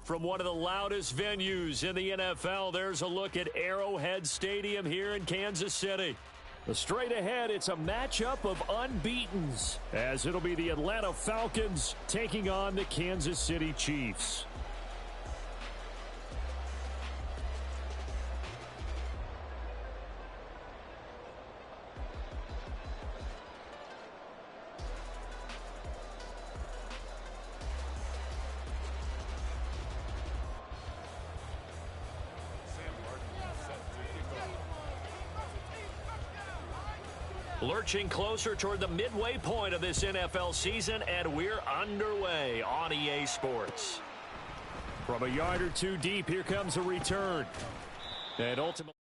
From one of the loudest venues in the NFL, there's a look at Arrowhead Stadium here in Kansas City. Straight ahead, it's a matchup of unbeatens, as it'll be the Atlanta Falcons taking on the Kansas City Chiefs. Lurching closer toward the midway point of this NFL season, and we're underway on EA Sports. From a yard or two deep, here comes a return. And ultimately,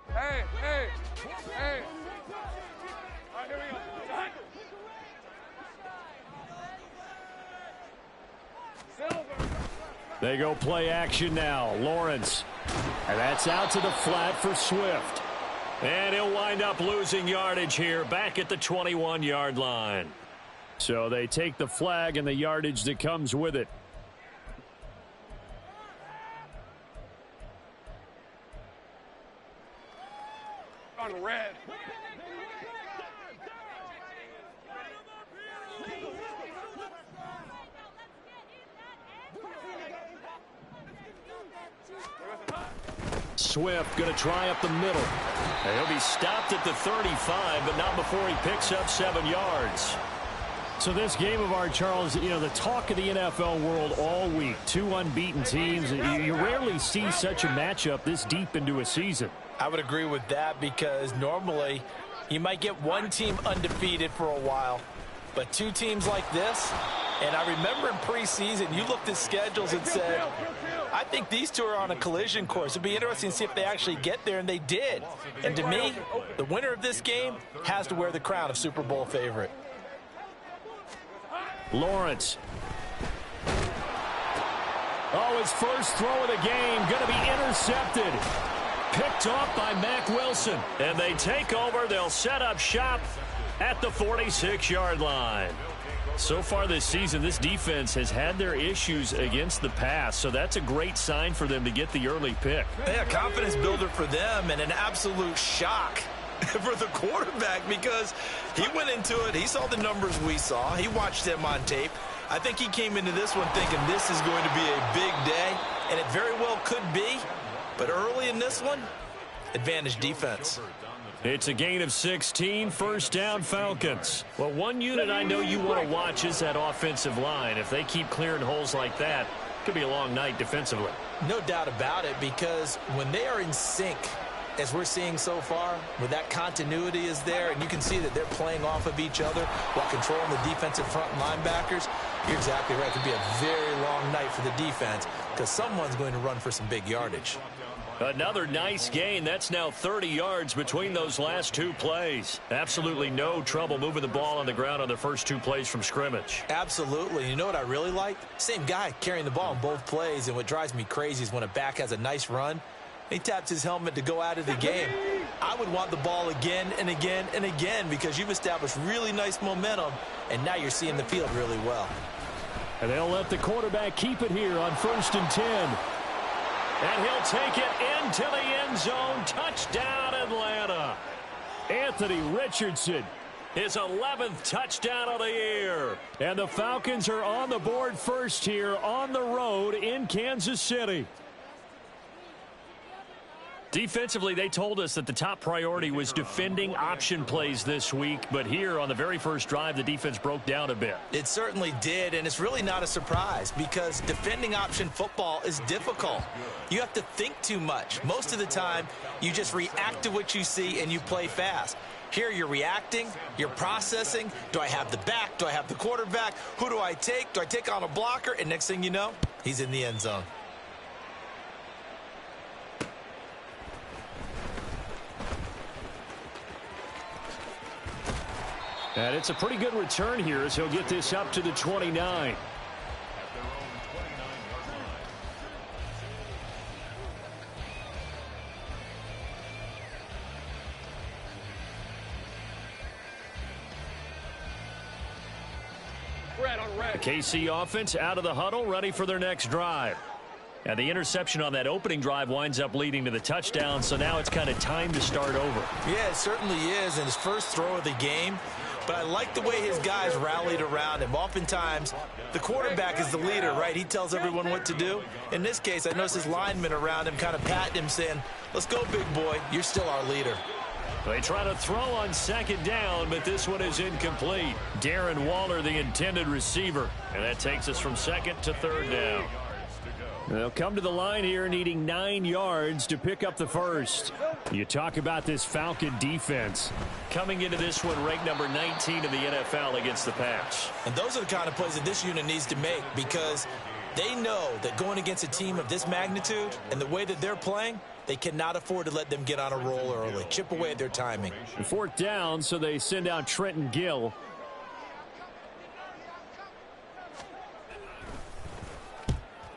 Hey. All right, here we go. they go play action now. Lawrence. And that's out to the flat for Swift. And he'll wind up losing yardage here back at the 21-yard line. So they take the flag and the yardage that comes with it. On red. Swift going to try up the middle. And he'll be stopped at the 35, but not before he picks up 7 yards. So this game of ours, Charles, you know, the talk of the NFL world all week. 2 unbeaten teams. You rarely see such a matchup this deep into a season. I would agree with that because normally you might get one team undefeated for a while, but 2 teams like this, and I remember in preseason you looked at schedules and said, I think these 2 are on a collision course. It'd be interesting to see if they actually get there, and they did. And to me, the winner of this game has to wear the crown of Super Bowl favorite. Lawrence. Oh, his first throw of the game going to be intercepted. Picked off by Mack Wilson. And they take over. They'll set up shop at the 46-yard line. So far this season, this defense has had their issues against the pass, so that's a great sign for them to get the early pick. Yeah, confidence builder for them and an absolute shock for the quarterback because he went into it. He saw the numbers we saw. He watched them on tape. I think he came into this one thinking this is going to be a big day, and it very well could be. But early in this one, advantage defense. It's a gain of 16, first down Falcons. Well, one unit I know you want to watch is that offensive line. If they keep clearing holes like that, it could be a long night defensively. No doubt about it, because when they are in sync, as we're seeing so far, where that continuity is there, and you can see that they're playing off of each other while controlling the defensive front linebackers, you're exactly right. It could be a very long night for the defense because someone's going to run for some big yardage. Another nice gain. That's now 30 yards between those last 2 plays. Absolutely no trouble moving the ball on the ground on the first 2 plays from scrimmage. Absolutely. You know what I really like? Same guy carrying the ball in both plays, and what drives me crazy is when a back has a nice run, he taps his helmet to go out of the game. I would want the ball again and again and again because you've established really nice momentum, and now you're seeing the field really well. And they'll let the quarterback keep it here on 1st and 10. And he'll take it into the end zone. Touchdown, Atlanta. Anthony Richardson, his 11th touchdown of the year. And the Falcons are on the board first here on the road in Kansas City. Defensively, they told us that the top priority was defending option plays this week, but here on the very first drive, the defense broke down a bit. It certainly did, and it's really not a surprise because defending option football is difficult. You have to think too much. Most of the time, you just react to what you see and you play fast. Here you're reacting, you're processing. Do I have the back? Do I have the quarterback? Who do I take? Do I take on a blocker? And next thing you know, he's in the end zone. And it's a pretty good return here as he'll get this up to the 29. The KC offense out of the huddle, ready for their next drive. And the interception on that opening drive winds up leading to the touchdown, so now it's kind of time to start over. Yeah, it certainly is, in his first throw of the game. But I like the way his guys rallied around him. Oftentimes, the quarterback is the leader, right? He tells everyone what to do. In this case, I noticed his linemen around him kind of patting him, saying, let's go, big boy. You're still our leader. They try to throw on second down, but this one is incomplete. Darren Waller, the intended receiver. And that takes us from second to third down. They'll come to the line here needing 9 yards to pick up the first. You talk about this Falcon defense. Coming into this one ranked number 19 in the NFL against the pass. And those are the kind of plays that this unit needs to make, because they know that going against a team of this magnitude and the way that they're playing, they cannot afford to let them get on a roll early. Chip away at their timing. Fourth down, so they send out Trenton Gill.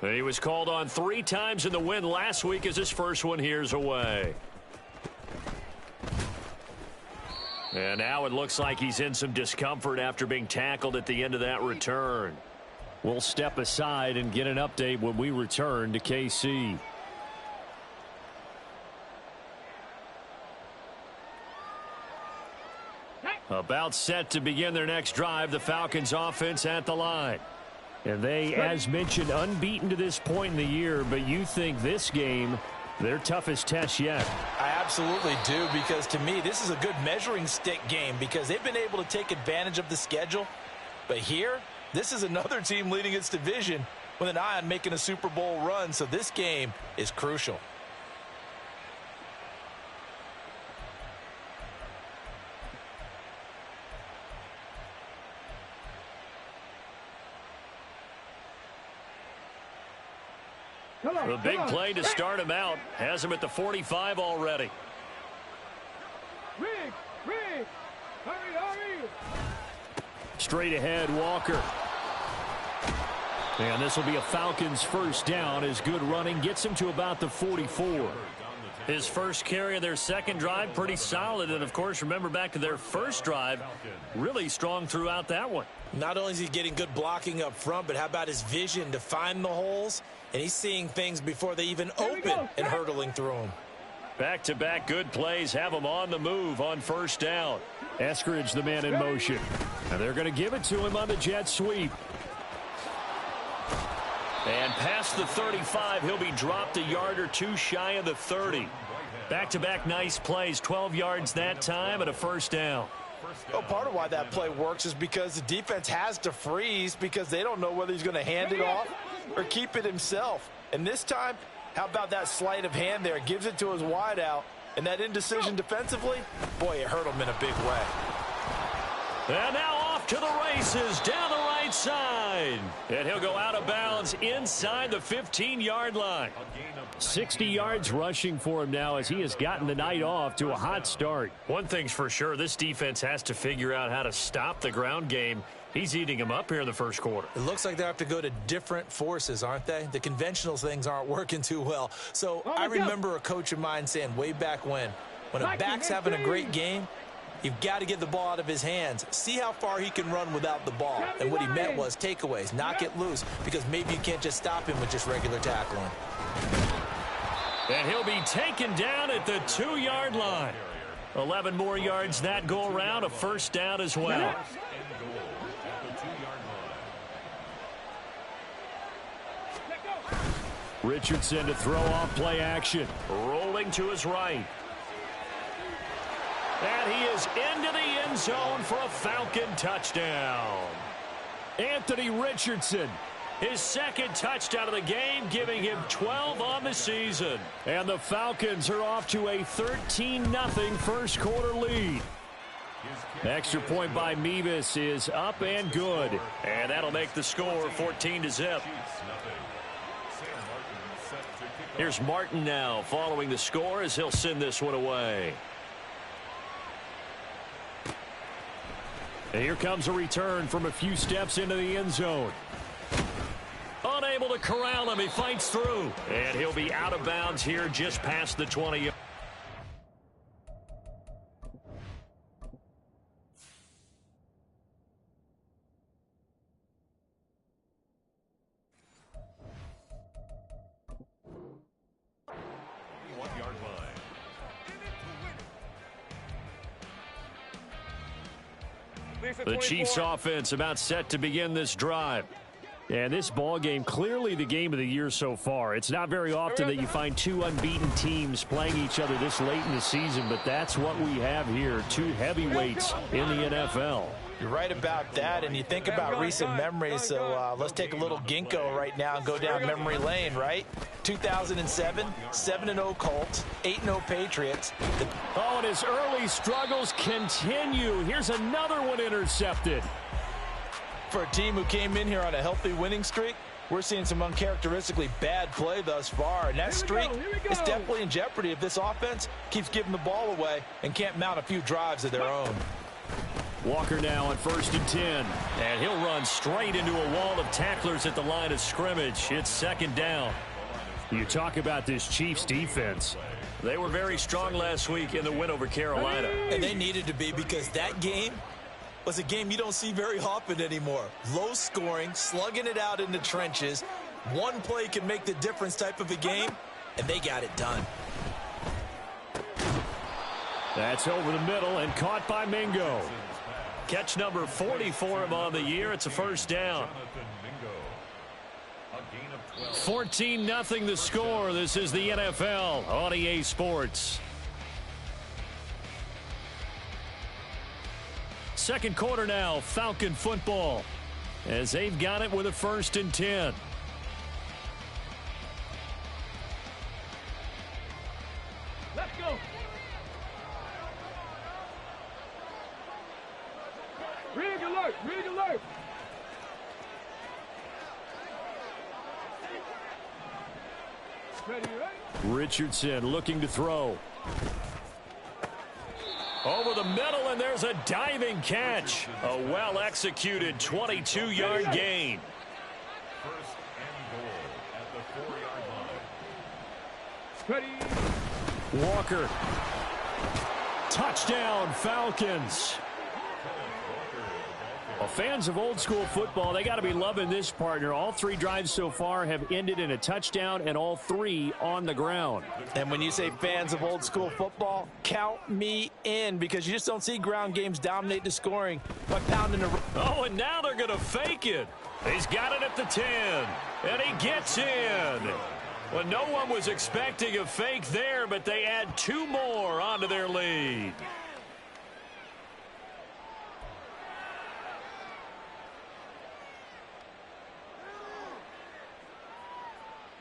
He was called on 3 times in the win last week as his first one here's away. And now it looks like he's in some discomfort after being tackled at the end of that return. We'll step aside and get an update when we return to KC. About set to begin their next drive, the Falcons offense at the line. And they, as mentioned, unbeaten to this point in the year, but you think this game, their toughest test yet. I absolutely do, because to me, this is a good measuring stick game because they've been able to take advantage of the schedule. But here, this is another team leading its division with an eye on making a Super Bowl run, so this game is crucial. The big play to start him out has him at the 45 already. Hurry. Straight ahead, Walker. And this will be a Falcons first down as good running gets him to about the 44. His first carry of their second drive, pretty solid. And, of course, remember back to their first drive, really strong throughout that one. Not only is he getting good blocking up front, but how about his vision to find the holes? And he's seeing things before they even open and hurdling through them. Back-to-back good plays have him on the move on first down. Eskridge, the man in motion. And they're going to give it to him on the jet sweep. And past the 35, he'll be dropped a yard or two shy of the 30. Back-to-back nice plays, 12 yards that time and a first down. Well, part of why that play works is because the defense has to freeze because they don't know whether he's going to hand it off or keep it himself. And this time, how about that sleight of hand there? Gives it to his wideout. And that indecision defensively, boy, it hurt him in a big way. And now off to the races down the right side. And he'll go out of bounds inside the 15-yard line. 60 yards rushing for him now as he has gotten the night off to a hot start. One thing's for sure, this defense has to figure out how to stop the ground game. He's eating him up here in the first quarter. It looks like they have to go to different forces, aren't they? The conventional things aren't working too well. So I remember a coach of mine saying way back when a back's having a great game, you've got to get the ball out of his hands. See how far he can run without the ball. And what he meant was takeaways, knock it loose, because maybe you can't just stop him with just regular tackling. And he'll be taken down at the 2-yard line. 11 more yards that go around, a first down as well. Richardson to throw off play action. Rolling to his right. And he is into the end zone for a Falcon touchdown. Anthony Richardson, his second touchdown of the game, giving him 12 on the season. And the Falcons are off to a 13-0 first quarter lead. Extra point by Mevis is up and good. And that'll make the score 14-0. Here's Martin now following the score as he'll send this one away. And here comes a return from a few steps into the end zone. Unable to corral him. He fights through. And he'll be out of bounds here just past the 20. The Chiefs offense about set to begin this drive. And this ball game, clearly the game of the year so far. It's not very often that you find two unbeaten teams playing each other this late in the season, but that's what we have here, two heavyweights in the NFL. You're right about that, and you think about recent memories, so let's take a little ginkgo right now and go down memory lane, right? 2007, 7-0 Colts, 8-0 Patriots. Oh, and his early struggles continue. Here's another one intercepted. For a team who came in here on a healthy winning streak, we're seeing some uncharacteristically bad play thus far, and that streak is definitely in jeopardy if this offense keeps giving the ball away and can't mount a few drives of their own. Walker now on 1st and 10, and he'll run straight into a wall of tacklers at the line of scrimmage. It's 2nd down. You talk about this Chiefs defense. They were very strong last week in the win over Carolina. And they needed to be, because that game was a game you don't see very often anymore. Low scoring, slugging it out in the trenches. One play can make the difference type of a game, and they got it done. That's over the middle and caught by Mingo. Catch number 40 for him on the year. It's a 1st down. 14-0 the score. This is the NFL on EA Sports. Second quarter now, Falcon football, as they've got it with a 1st and 10. Let's go. Rig alert, rig alert. Ready, right? Richardson looking to throw. Over the middle, and there's a diving catch. A well-executed 22-yard gain. 1st and goal at the 4-yard line. Ready. Walker. Touchdown, Falcons. Well, fans of old school football, they got to be loving this, partner. All 3 drives so far have ended in a touchdown, and all 3 on the ground. And when you say fans of old school football, count me in, because you just don't see ground games dominate the scoring by pounding the... Oh, and now they're going to fake it. He's got it at the 10, and he gets in. Well, no one was expecting a fake there, but they add 2 more onto their lead.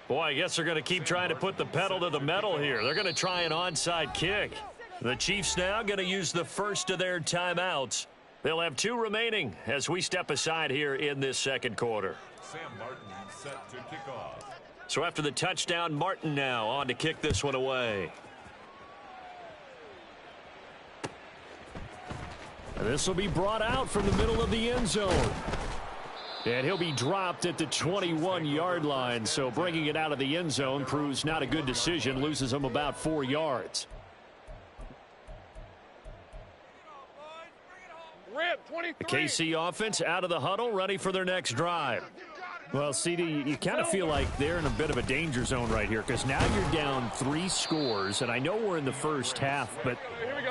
Boy, I guess they're going to keep trying to put the pedal to the metal here. They're going to try an onside kick. The Chiefs now going to use the first of their timeouts. They'll have 2 remaining as we step aside here in this second quarter. Sam Martin set to kick off. So after the touchdown, Martin now on to kick this one away. And this will be brought out from the middle of the end zone. And he'll be dropped at the 21-yard line, so bringing it out of the end zone proves not a good decision, loses him about 4 yards. Rip, 23. The KC offense out of the huddle, ready for their next drive. Well, CD, you kind of feel like they're in a bit of a danger zone right here, because now you're down 3 scores, and I know we're in the first half, but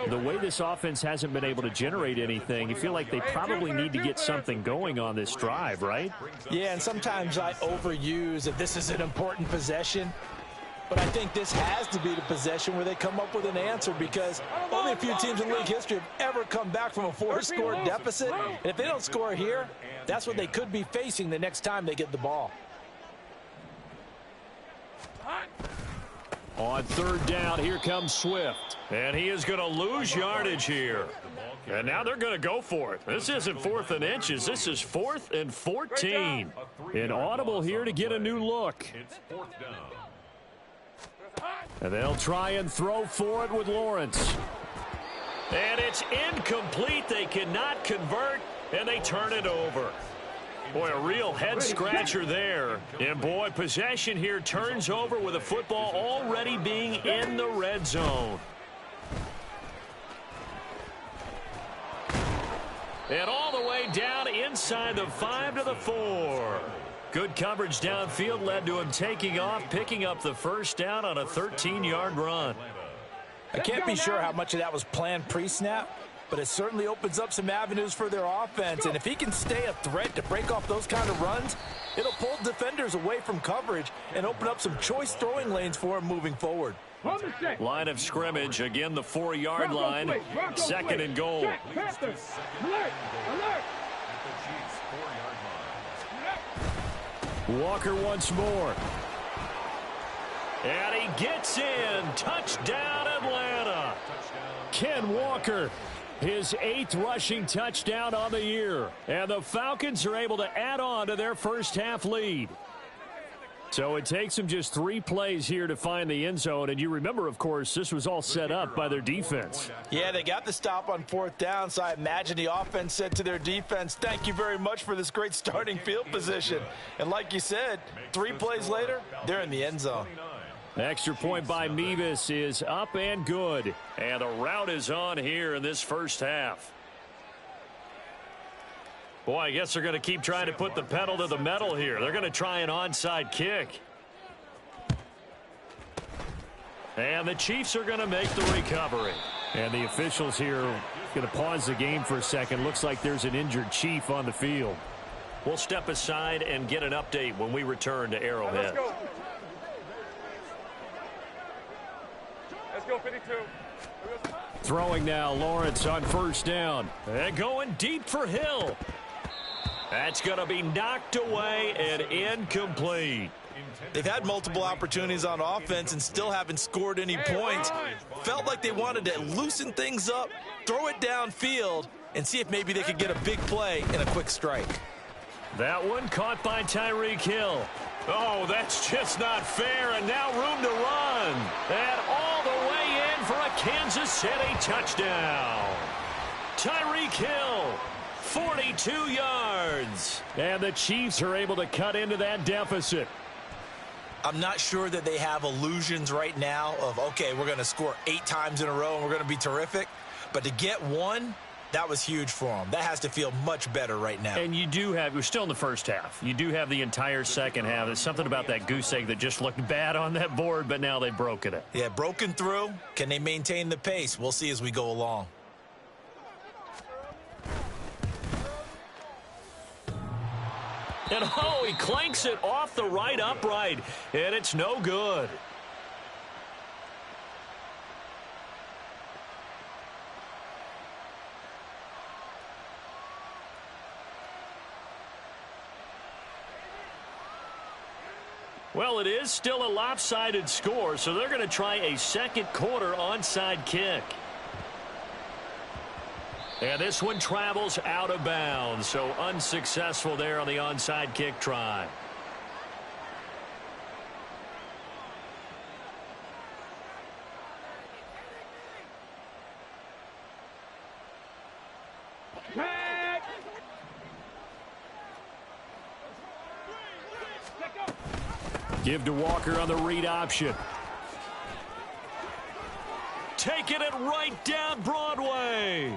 the way this offense hasn't been able to generate anything, you feel like they probably need to get something going on this drive, right? Yeah, and sometimes I overuse that this is an important possession, but I think this has to be the possession where they come up with an answer, because only a few teams in league history have ever come back from a 4-score deficit, and if they don't score here, that's what they could be facing the next time they get the ball. On 3rd down, here comes Swift. And he is going to lose yardage here. And now they're going to go for it. This isn't 4th and inches. This is 4th and 14. An audible here to get a new look. It's 4th down. And they'll try and throw for it with Lawrence. And it's incomplete. They cannot convert, and they turn it over. Boy, a real head-scratcher there. And, boy, possession here turns over with the football already being in the red zone. And all the way down inside the 5 to the 4. Good coverage downfield led to him taking off, picking up the first down on a 13-yard run. I can't be sure how much of that was planned pre-snap, but it certainly opens up some avenues for their offense. And if he can stay a threat to break off those kind of runs, it'll pull defenders away from coverage and open up some choice throwing lanes for him moving forward. Line of scrimmage, again the 4-yard line, second and goal. Walker once more. And he gets in. Touchdown, Atlanta. Ken Walker, his 8th rushing touchdown on the year. And the Falcons are able to add on to their first half lead. So it takes them just 3 plays here to find the end zone. And you remember, of course, this was all set up by their defense. Yeah, they got the stop on 4th down, so I imagine the offense said to their defense, thank you very much for this great starting field position. And like you said, 3 plays later, they're in the end zone. Extra point by Mevis is up and good. And the route is on here in this first half. Boy, I guess they're going to keep trying to put the pedal to the metal here. They're going to try an onside kick. And the Chiefs are going to make the recovery. And the officials here are going to pause the game for a second. Looks like there's an injured Chief on the field. We'll step aside and get an update when we return to Arrowhead. Let's go. Let's go, 52. Throwing now, Lawrence on first down. And going deep for Hill. That's going to be knocked away and incomplete. They've had multiple opportunities on offense and still haven't scored any points. Felt like they wanted to loosen things up, throw it downfield, and see if maybe they could get a big play and a quick strike. That one caught by Tyreek Hill. Oh, that's just not fair, and now room to run. And all the way in for a Kansas City touchdown. Tyreek Hill, 42 yards. And the Chiefs are able to cut into that deficit. I'm not sure that they have illusions right now of, okay, we're going to score 8 times in a row and we're going to be terrific. But to get one, that was huge for them. That has to feel much better right now. And you do have, we're still in the first half. You do have the entire second half. There's something about that goose egg that just looked bad on that board, but now they've broken it. Yeah, broken through. Can they maintain the pace? We'll see as we go along. And oh, he clanks it off the right upright, and it's no good. Well, it is still a lopsided score, so they're going to try a second quarter onside kick. And this one travels out of bounds, so unsuccessful there on the onside kick try. Give to Walker on the read option. Taking it right down Broadway.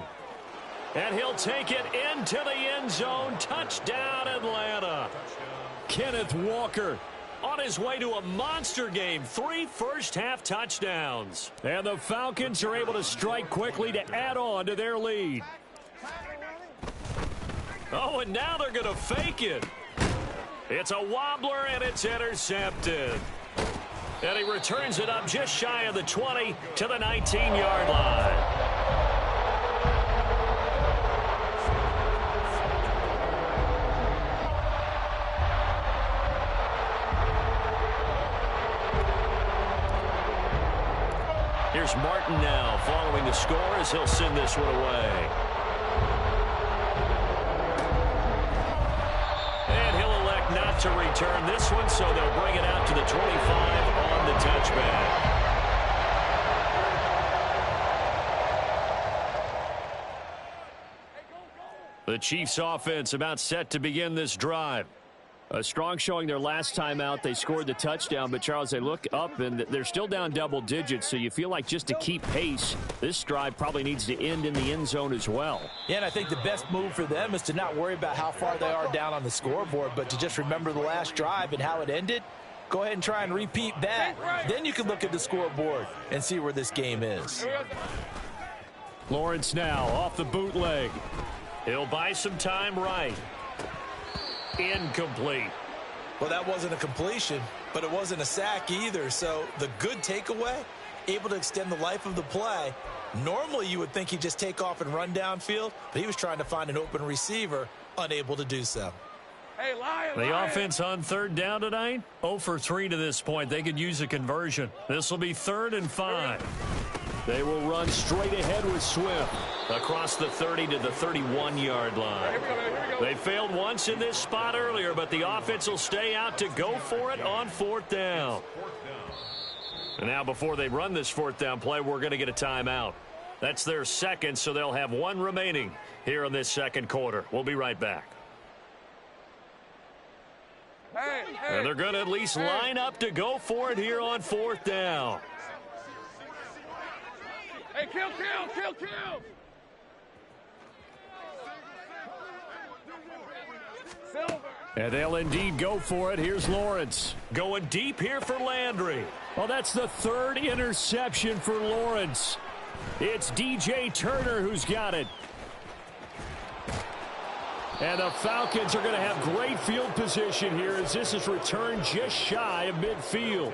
And he'll take it into the end zone. Touchdown, Atlanta. Kenneth Walker on his way to a monster game. 3 first-half touchdowns. And the Falcons are able to strike quickly to add on to their lead. Oh, and now they're going to fake it. It's a wobbler, and it's intercepted. And he returns it up just shy of the 20 to the 19-yard line. Here's Martin now following the score as he'll send this one away. And he'll elect not to return this one, so they'll bring it out to the 25 on the touchback. The Chiefs offense about set to begin this drive. A strong showing their last time out. They scored the touchdown, but, Charles, they look up, and they're still down double digits, so you feel like just to keep pace, this drive probably needs to end in the end zone as well. Yeah, and I think the best move for them is to not worry about how far they are down on the scoreboard, but to just remember the last drive and how it ended. Go ahead and try and repeat that. Then you can look at the scoreboard and see where this game is. Lawrence now off the bootleg. He'll buy some time right. Incomplete. Well, that wasn't a completion, but it wasn't a sack either. So the good takeaway, able to extend the life of the play. Normally you would think he'd just take off and run downfield, but he was trying to find an open receiver, unable to do so. Hey, Lion, The Lion. offense on third down tonight, 0 for 3 to this point. They could use a conversion. This will be 3rd and 5. They will run straight ahead with Swift across the 30 to the 31-yard line. Here we go. They failed once in this spot earlier, but the offense will stay out to go for it on 4th down. And now before they run this 4th down play, we're going to get a timeout. That's their second, so they'll have one remaining here in this second quarter. We'll be right back. Hey. And they're going to at least line up to go for it here on 4th down. Hey, kill. Silver. And they'll indeed go for it. Here's Lawrence going deep here for Landry. Well, that's the 3rd interception for Lawrence. It's DJ Turner who's got it. And the Falcons are going to have great field position here as this is returned just shy of midfield.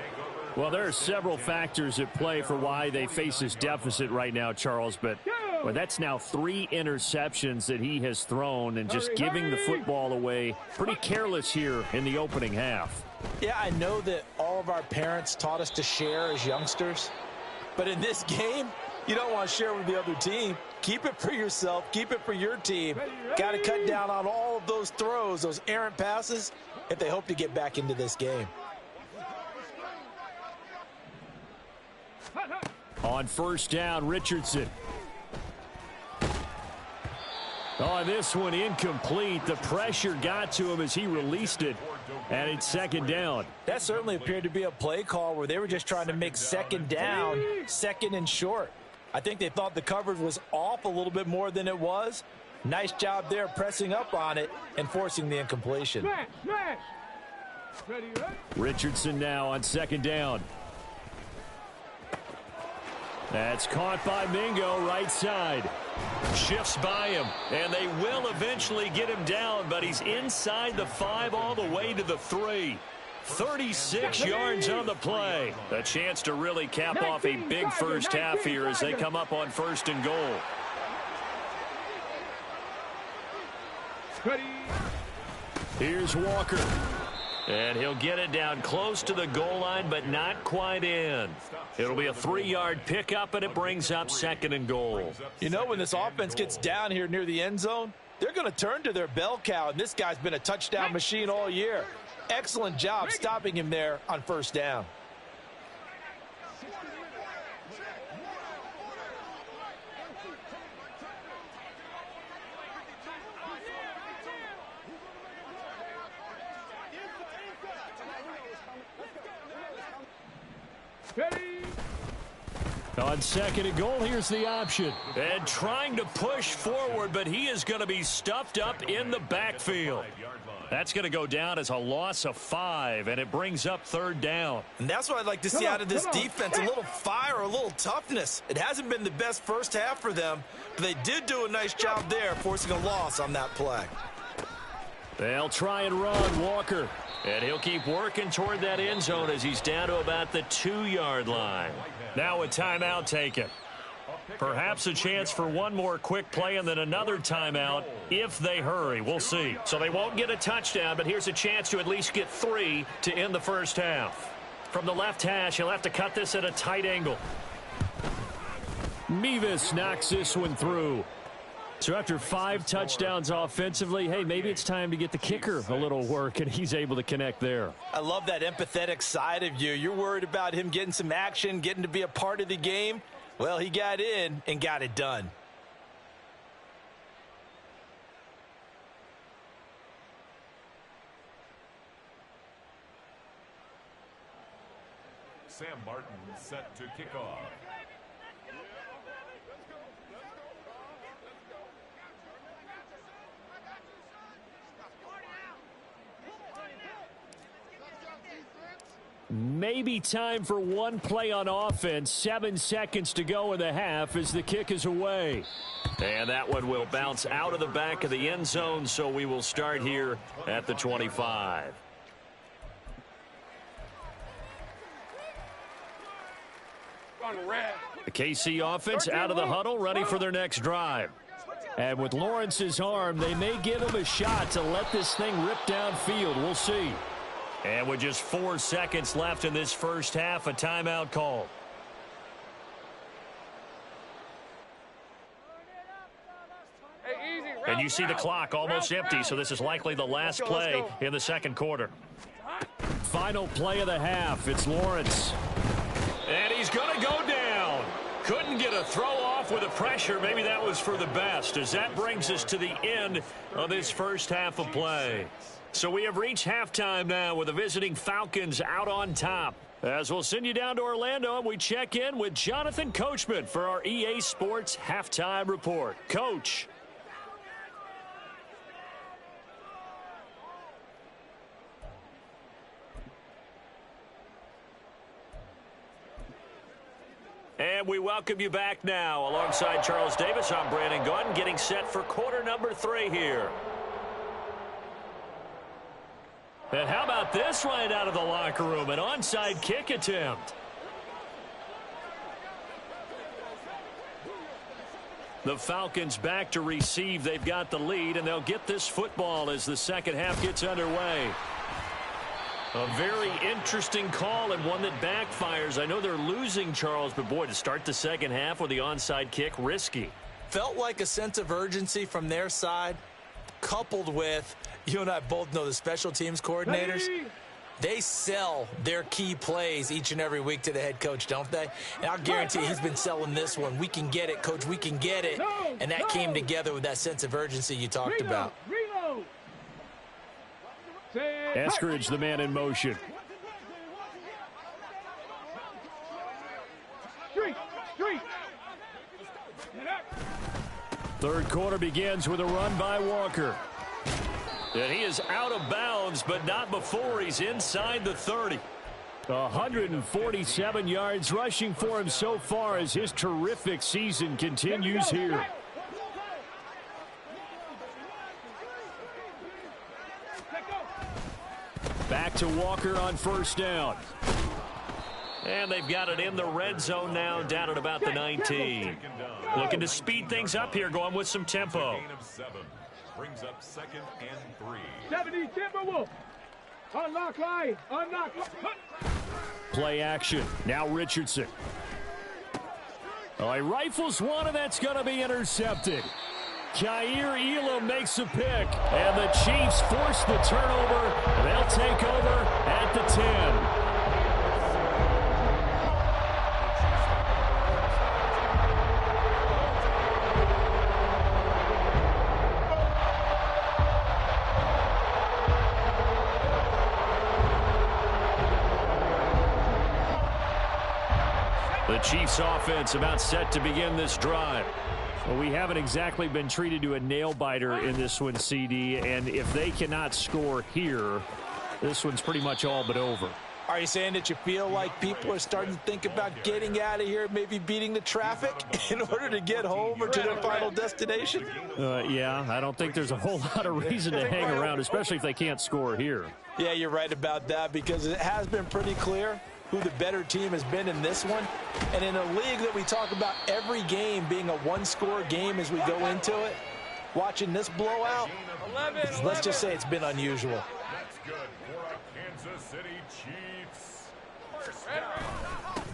Well, there are several factors at play for why they face this deficit right now, Charles, but well, that's now 3 interceptions that he has thrown and just giving the football away pretty careless here in the opening half. Yeah, I know that all of our parents taught us to share as youngsters, but in this game, you don't want to share with the other team. Keep it for yourself. Keep it for your team. Got to cut down on all of those throws, those errant passes, if they hope to get back into this game. On 1st down, Richardson. Oh, this one incomplete. The pressure got to him as he released it, and it's 2nd down. That certainly appeared to be a play call where they were just trying to make 2nd down, 2nd and short. I think they thought the coverage was off a little bit more than it was. Nice job there pressing up on it and forcing the incompletion. Richardson now on 2nd down. That's caught by Mingo, right side. Shifts by him, and they will eventually get him down, but he's inside the 5 all the way to the 3. 36 yards on the play. A chance to really cap off a big first half here as they come up on 1st and goal. Here's Walker. And he'll get it down close to the goal line, but not quite in. It'll be a 3-yard pickup, and it brings up 2nd and goal. You know, when this offense gets down here near the end zone, they're going to turn to their bell cow, and this guy's been a touchdown machine all year. Excellent job stopping him there on 1st down. On 2nd and goal, here's the option. And trying to push forward, but he is going to be stuffed up in the backfield. That's going to go down as a loss of 5, and it brings up 3rd down. And that's what I'd like to see out of this defense, a little fire, a little toughness. It hasn't been the best first half for them, but they did do a nice job there, forcing a loss on that play. They'll try and run Walker. And he'll keep working toward that end zone as he's down to about the 2-yard line. Now a timeout taken. Perhaps a chance for one more quick play and then another timeout if they hurry. We'll see. So they won't get a touchdown, but here's a chance to at least get 3 to end the first half. From the left hash, he'll have to cut this at a tight angle. Mevis knocks this one through. So after 5 touchdowns offensively, hey, maybe it's time to get the kicker a little work, and he's able to connect there. I love that empathetic side of you. You're worried about him getting some action, getting to be a part of the game. Well, he got in and got it done. Sam Martin set to kick off. Maybe time for one play on offense. 7 seconds to go in the half as the kick is away. And that one will bounce out of the back of the end zone, so we will start here at the 25. The KC offense out of the huddle, ready for their next drive. And with Lawrence's arm, they may give him a shot to let this thing rip downfield. We'll see. And with just 4 seconds left in this first half, a timeout call. And you see the clock almost empty, so this is likely the last play in the second quarter. Final play of the half. It's Lawrence. And he's going to go down. Couldn't get a throw off with the pressure. Maybe that was for the best, as that brings us to the end of this first half of play. So we have reached halftime now with the visiting Falcons out on top. As we'll send you down to Orlando, and we check in with Jonathan Coachman for our EA Sports Halftime Report. Coach. And we welcome you back now. Alongside Charles Davis, I'm Brandon Gordon, getting set for quarter number 3 here. And how about this right out of the locker room? An onside kick attempt. The Falcons back to receive. They've got the lead, and they'll get this football as the second half gets underway. A very interesting call and one that backfires. I know they're losing, Charles, but boy, to start the second half with the onside kick, risky. Felt like a sense of urgency from their side, coupled with, you and I both know the special teams coordinators. They sell their key plays each and every week to the head coach, don't they? And I'll guarantee he's been selling this one. We can get it, coach. We can get it. And that came together with that sense of urgency you talked about. Eskridge, the man in motion. Third quarter begins with a run by Walker. And he is out of bounds, but not before he's inside the 30. 147 yards rushing for him so far as his terrific season continues here. Back to Walker on first down. And they've got it in the red zone now, down at about the 19. Looking to speed things up here, going with some tempo. Gain of 7. Brings up 2nd and 3. 70 Timberwolf. Unlock line. Unlock. Play action. Now Richardson. Oh, he rifles one, and that's going to be intercepted. Jair Elam makes a pick, and the Chiefs force the turnover. They'll take over at the 10. The Chiefs offense about set to begin this drive. Well, we haven't exactly been treated to a nail-biter in this one, CD, and if they cannot score here, this one's pretty much all but over. Are you saying that you feel like people are starting to think about getting out of here, maybe beating the traffic in order to get home or to their final destination? Yeah, I don't think there's a whole lot of reason to hang around, especially if they can't score here. Yeah, you're right about that, because it has been pretty clear who the better team has been in this one. And in a league that we talk about every game being a one-score game as we go into it, watching this blowout, let's just say it's been unusual. That's good for our Kansas City Chiefs.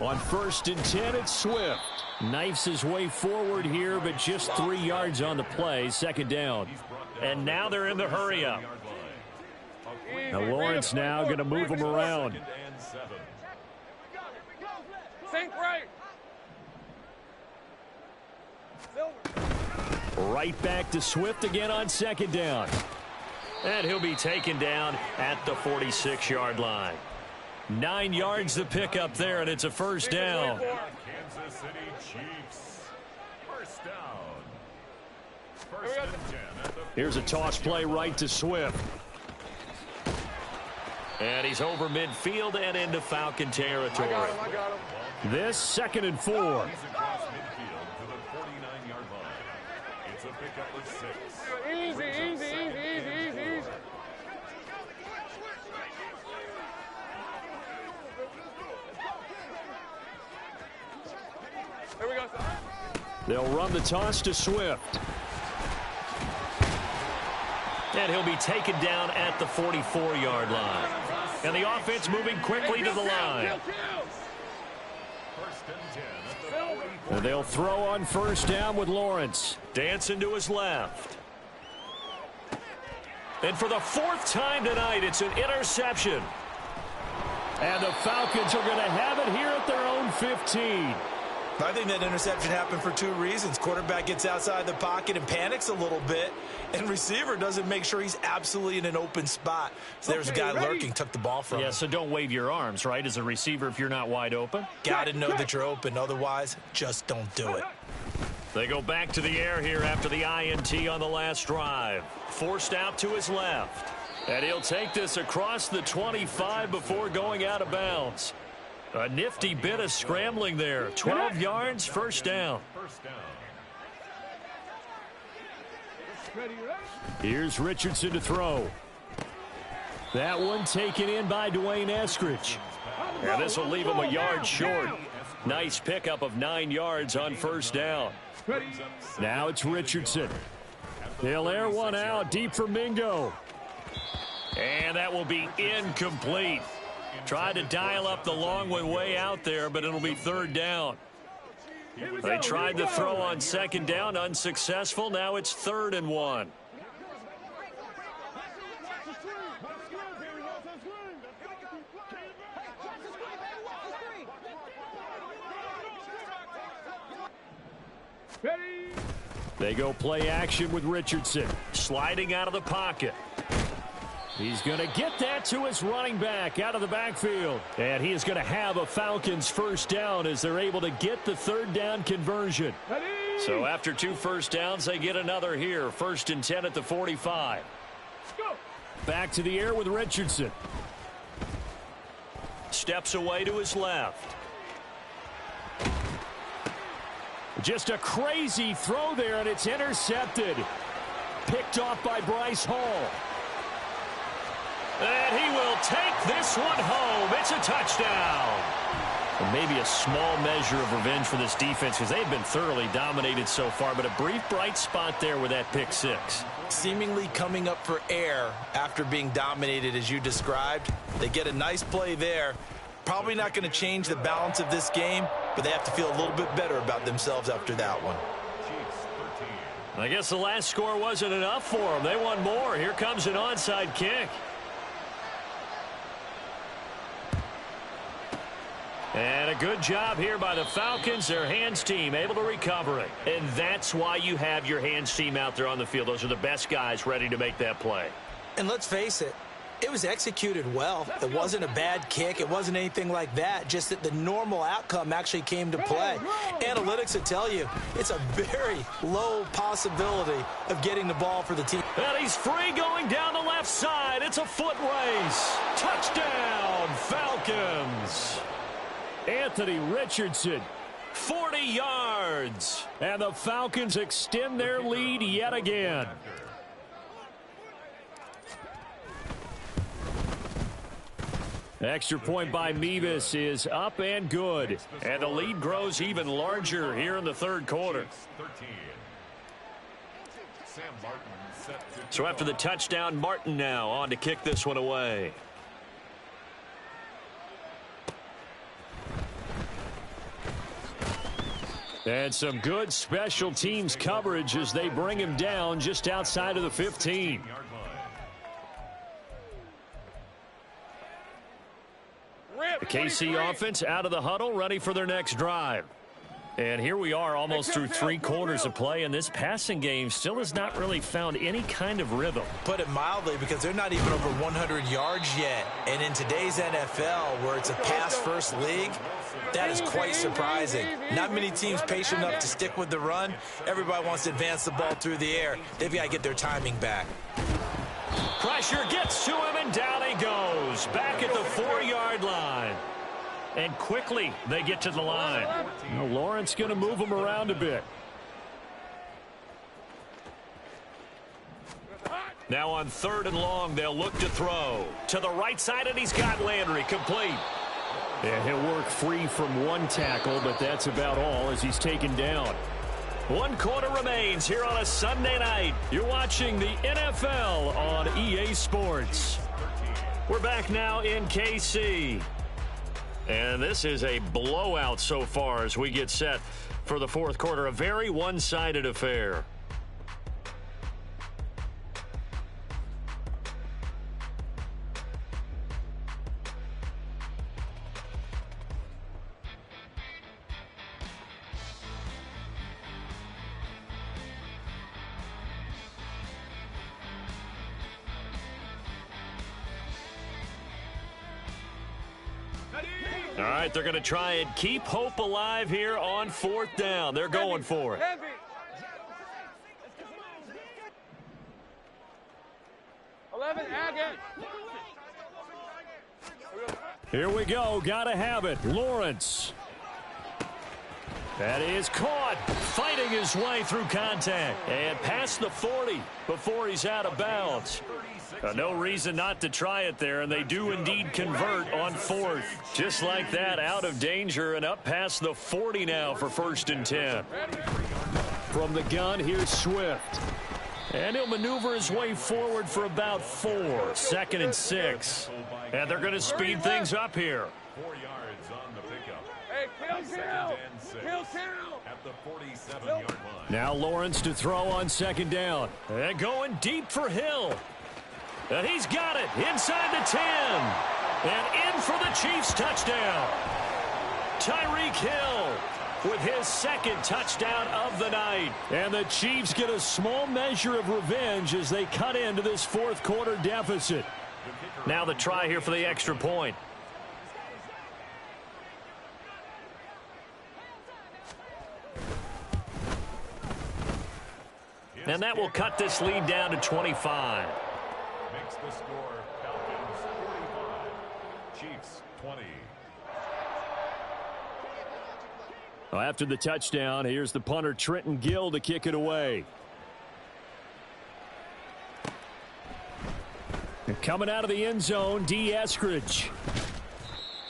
On 1st and 10, it's Swift. Knifes his way forward here, but just 3 yards on the play. Second down. And now they're in the hurry-up. Now Lawrence now going to move them around. Sink right. Right back to Swift again on second down. And he'll be taken down at the 46-yard line. 9 yards to pick up there, and it's a first down. Kansas City Chiefs. First down. First and 10 at the Here's a toss play right to Swift. And he's over midfield and into Falcon territory. I got him. This 2nd and 4. He's across midfield to the 49-yard line. It's a pickup of 6. Easy. Here we go. They'll run the toss to Swift. And he'll be taken down at the 44-yard line. And the offense moving quickly to the line. First and 10 at the 44. And they'll throw on first down with Lawrence. Dancing to his left. And for the 4th time tonight, it's an interception. And the Falcons are going to have it here at their own 15. I think that interception happened for 2 reasons. Quarterback gets outside the pocket and panics a little bit, and receiver doesn't make sure he's absolutely in an open spot. So there's a guy lurking, took the ball from him. Yeah, so don't wave your arms, right, as a receiver if you're not wide open. Got to know that you're open. Otherwise, just don't do it. They go back to the air here after the INT on the last drive. Forced out to his left. And he'll take this across the 25 before going out of bounds. A nifty bit of scrambling there. 12 yards, first down. Here's Richardson to throw. That one taken in by Dwayne Eskridge. And this will leave him a yard short. Nice pickup of 9 yards on first down. Now it's Richardson. He'll air one out deep for Mingo. And that will be incomplete. Tried to dial up the long way out there, but it'll be 3rd down. They tried the throw on 2nd down, unsuccessful. Now it's 3rd and 1. They go play action with Richardson. Sliding out of the pocket. He's going to get that to his running back out of the backfield. And he is going to have a Falcons first down as they're able to get the 3rd down conversion. So after 2 first downs, they get another here. 1st and 10 at the 45. Back to the air with Richardson. Steps away to his left. Just a crazy throw there, and it's intercepted. Picked off by Bryce Hall. And he will take this one home. It's a touchdown. And maybe a small measure of revenge for this defense because they've been thoroughly dominated so far, but a brief bright spot there with that pick 6. Seemingly coming up for air after being dominated as you described. They get a nice play there. Probably not going to change the balance of this game, but they have to feel a little bit better about themselves after that one. I guess the last score wasn't enough for them. They want more. Here comes an onside kick. And a good job here by the Falcons, their hands team, able to recover it. And that's why you have your hands team out there on the field. Those are the best guys ready to make that play. And let's face it, it was executed well. It wasn't a bad kick. It wasn't anything like that. Just that the normal outcome actually came to play. Analytics will tell you it's a very low possibility of getting the ball for the team. And he's free going down the left side. It's a foot race. Touchdown, Falcons. Anthony Richardson, 40 yards. And the Falcons extend their lead yet again. Extra point by Mevis is up and good. And the lead grows even larger here in the 3rd quarter. So after the touchdown, Martin now on to kick this one away. And some good special teams coverage as they bring him down just outside of the 15. The KC offense out of the huddle, ready for their next drive. And here we are almost through 3 quarters of play, and this passing game still has not really found any kind of rhythm. Put it mildly, because they're not even over 100 yards yet. And in today's NFL, where it's a pass-first league, that is quite surprising. Not many teams patient enough to stick with the run. Everybody wants to advance the ball through the air. They've got to get their timing back. Pressure gets to him, and down he goes. Back at the 4-yard line. And quickly they get to the line. Now Lawrence going to move him around a bit. Now on 3rd and long, they'll look to throw. To the right side, and he's got Landry complete. And he'll work free from 1 tackle, but that's about all as he's taken down. 1 quarter remains here on a Sunday night. You're watching the NFL on EA Sports. We're back now in KC. And this is a blowout so far as we get set for the 4th quarter. A very one-sided affair. All right, they're going to try and keep hope alive here on 4th down. They're going for it. Here we go. Got to have it. Lawrence. That is caught. Fighting his way through contact. And past the 40 before he's out of bounds. No reason not to try it there, and they do indeed convert on 4th. Just like that, out of danger and up past the 40 now for 1st and 10. From the gun, here's Swift. And he'll maneuver his way forward for about 4. 2nd and 6. And they're going to speed things up here. 4 yards on the pickup. Hey, kill. At the 47-yard line. Now Lawrence to throw on 2nd down. And going deep for Hill. And he's got it inside the 10. And in for the Chiefs touchdown. Tyreek Hill with his 2nd touchdown of the night. And the Chiefs get a small measure of revenge as they cut into this 4th quarter deficit. Now the try here for the extra point. And that will cut this lead down to 25. Makes the score Falcons 45, Chiefs 20. Well, after the touchdown, here's the punter Trenton Gill to kick it away. And coming out of the end zone, D. Eskridge.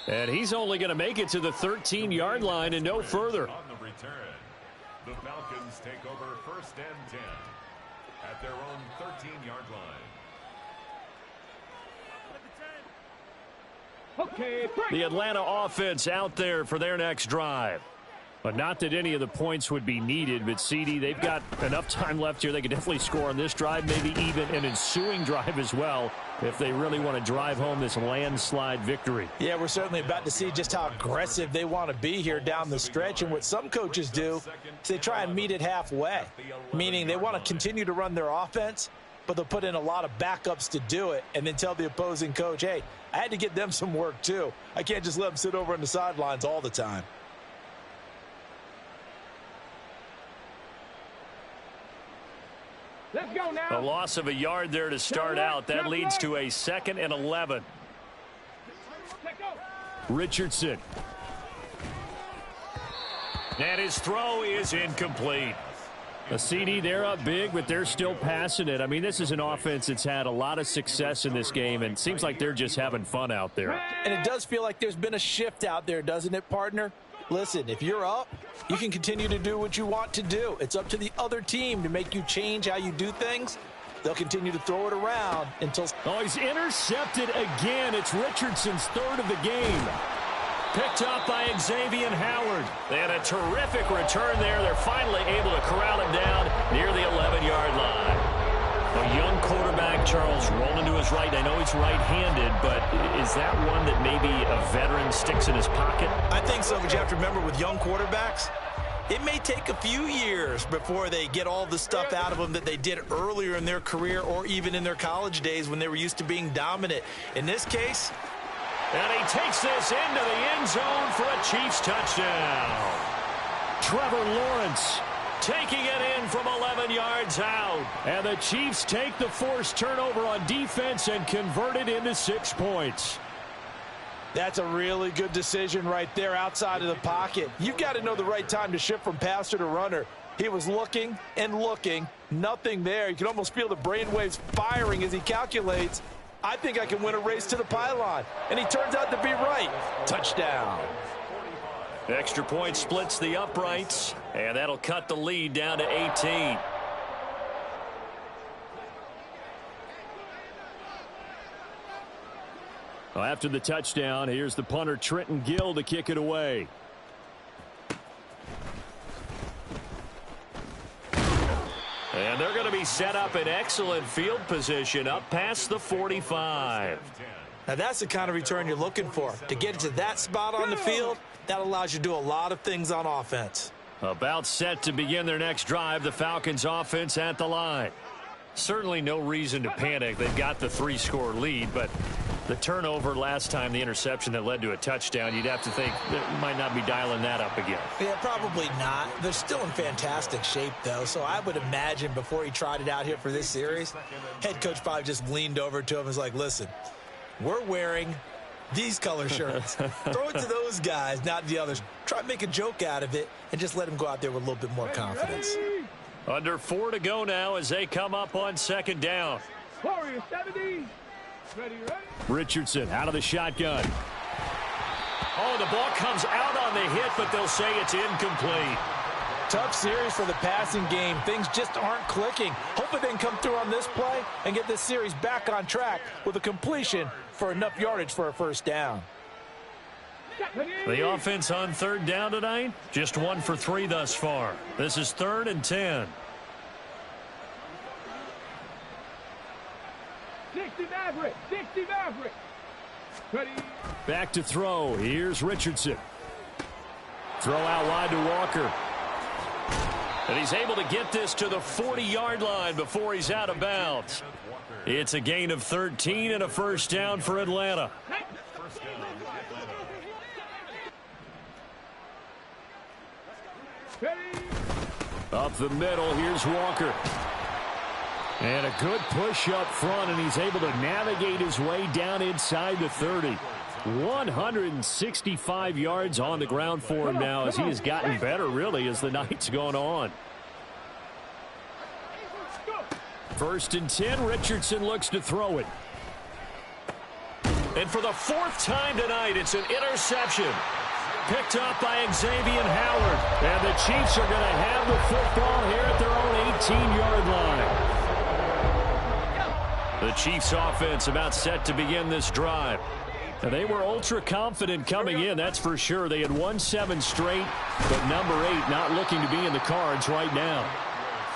And he's only going to make it to the 13-yard line and no further. On the return, the Falcons take over 1st and 10 at their own 13-yard line. Okay, The Atlanta offense out there for their next drive. But not that any of the points would be needed, but CD, they've got enough time left here. They could definitely score on this drive, maybe even an ensuing drive as well, if they really want to drive home this landslide victory. Yeah, we're certainly about to see just how aggressive they want to be here down the stretch. And what some coaches do is they try and meet it halfway, meaning they want to continue to run their offense, but they'll put in a lot of backups to do it and then tell the opposing coach, hey, I had to get them some work too. I can't just let them sit over on the sidelines all the time. let's go now. A loss of a yard there to start out. That leads to a 2nd and 11. Richardson. And his throw is incomplete. A CD, they're up big, but they're still passing it. I mean, this is an offense that's had a lot of success in this game, and it seems like they're just having fun out there. And it does feel like there's been a shift out there, doesn't it, partner? Listen, if you're up, you can continue to do what you want to do. It's up to the other team to make you change how you do things. They'll continue to throw it around until... Oh, he's intercepted again. It's Richardson's 3rd of the game. Picked up by Xavier Howard. They had a terrific return there. They're finally able to corral him down near the 11-yard line. A young quarterback, Charles, rolling to his right. I know he's right-handed, but is that one that maybe a veteran sticks in his pocket? I think so, but you have to remember with young quarterbacks, It may take a few years before they get all the stuff out of them that they did earlier in their career or even in their college days when they were used to being dominant. In this case, and he takes this into the end zone for a Chiefs touchdown. Trevor Lawrence taking it in from 11 yards out. And the Chiefs take the forced turnover on defense and convert it into 6 points. That's a really good decision right there outside of the pocket. You've got to know the right time to shift from passer to runner. He was looking and looking, nothing there. You can almost feel the brainwaves firing as he calculates, I think I can win a race to the pylon. And he turns out to be right. Touchdown. Extra point splits the uprights, and that'll cut the lead down to 18. Well, after the touchdown, here's the punter Trenton Gill to kick it away. And they're going to be set up in excellent field position up past the 45. Now that's the kind of return you're looking for. To get to that spot on the field, that allows you to do a lot of things on offense. About set to begin their next drive, the Falcons offense at the line. Certainly no reason to panic. They've got the 3-score lead, but the turnover last time, the interception that led to a touchdown, you'd have to think they might not be dialing that up again. Yeah, probably not. They're still in fantastic shape, though, so I would imagine before he tried it out here for this series, head coach probably just leaned over to him and was like, listen, we're wearing these color shirts. Throw it to those guys, not the others. Try to make a joke out of it and just let them go out there with a little bit more confidence. Under 4 to go now as they come up on second down. Warrior 70. Ready. Richardson out of the shotgun. Oh, the ball comes out on the hit, but they'll say it's incomplete. Tough series for the passing game. Things just aren't clicking. Hopefully they can come through on this play and get this series back on track with a completion for enough yardage for a first down. The offense on third down tonight, just 1 for 3 thus far. This is 3rd and 10. 60 Maverick. 60 Maverick. Ready. Back to throw. Here's Richardson. Throw out wide to Walker. And he's able to get this to the 40-yard line before he's out of bounds. It's a gain of 13 and a first down for Atlanta. Up the middle, here's Walker. And a good push up front, and he's able to navigate his way down inside the 30. 165 yards on the ground for him now as he has gotten better, really, as the night's gone on. 1st and 10, Richardson looks to throw it. And for the 4th time tonight, it's an interception. Picked up by Xavier Howard. And the Chiefs are going to have the football here at their own 18-yard line. The Chiefs offense about set to begin this drive. And they were ultra confident coming in, that's for sure. They had won 7 straight, but number 8 not looking to be in the cards right now.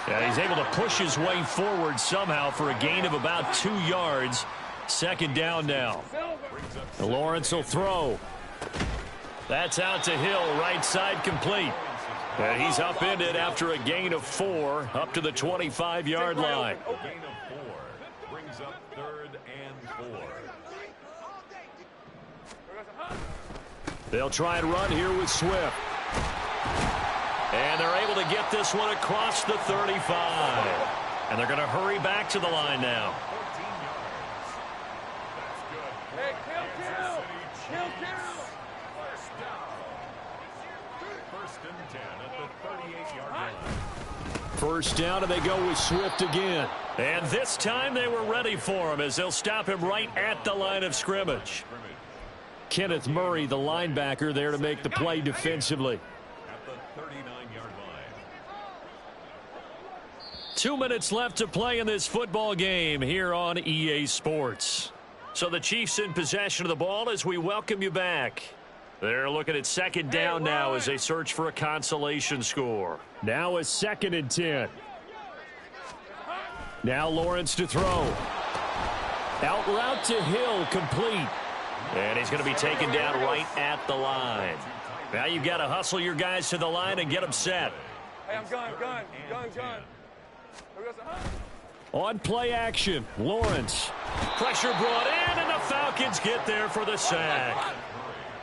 And he's able to push his way forward somehow for a gain of about 2 yards. 2nd down now. Lawrence will throw. That's out to Hill, right side complete. And he's upended after a gain of 4 up to the 25-yard line. Gain of 4 brings up 3rd and 4. They'll try and run here with Swift. And they're able to get this one across the 35. And they're going to hurry back to the line now. 14 yards. That's good. Kill. First and 10 at the 38-yard line. First down, and they go with Swift again. And this time they were ready for him as they'll stop him right at the line of scrimmage. Kenneth Murray, the linebacker, there to make the play defensively. At the 39-yard line. 2 minutes left to play in this football game here on EA Sports. So the Chiefs in possession of the ball as we welcome you back. They're looking at 2nd down now as they search for a consolation score. Now a 2nd and 10. Now Lawrence to throw. Out route to Hill, complete. And he's going to be taken down right at the line. Now you've got to hustle your guys to the line and get them set. Hey, I'm gun. On play action, Lawrence. Pressure brought in, and the Falcons get there for the sack.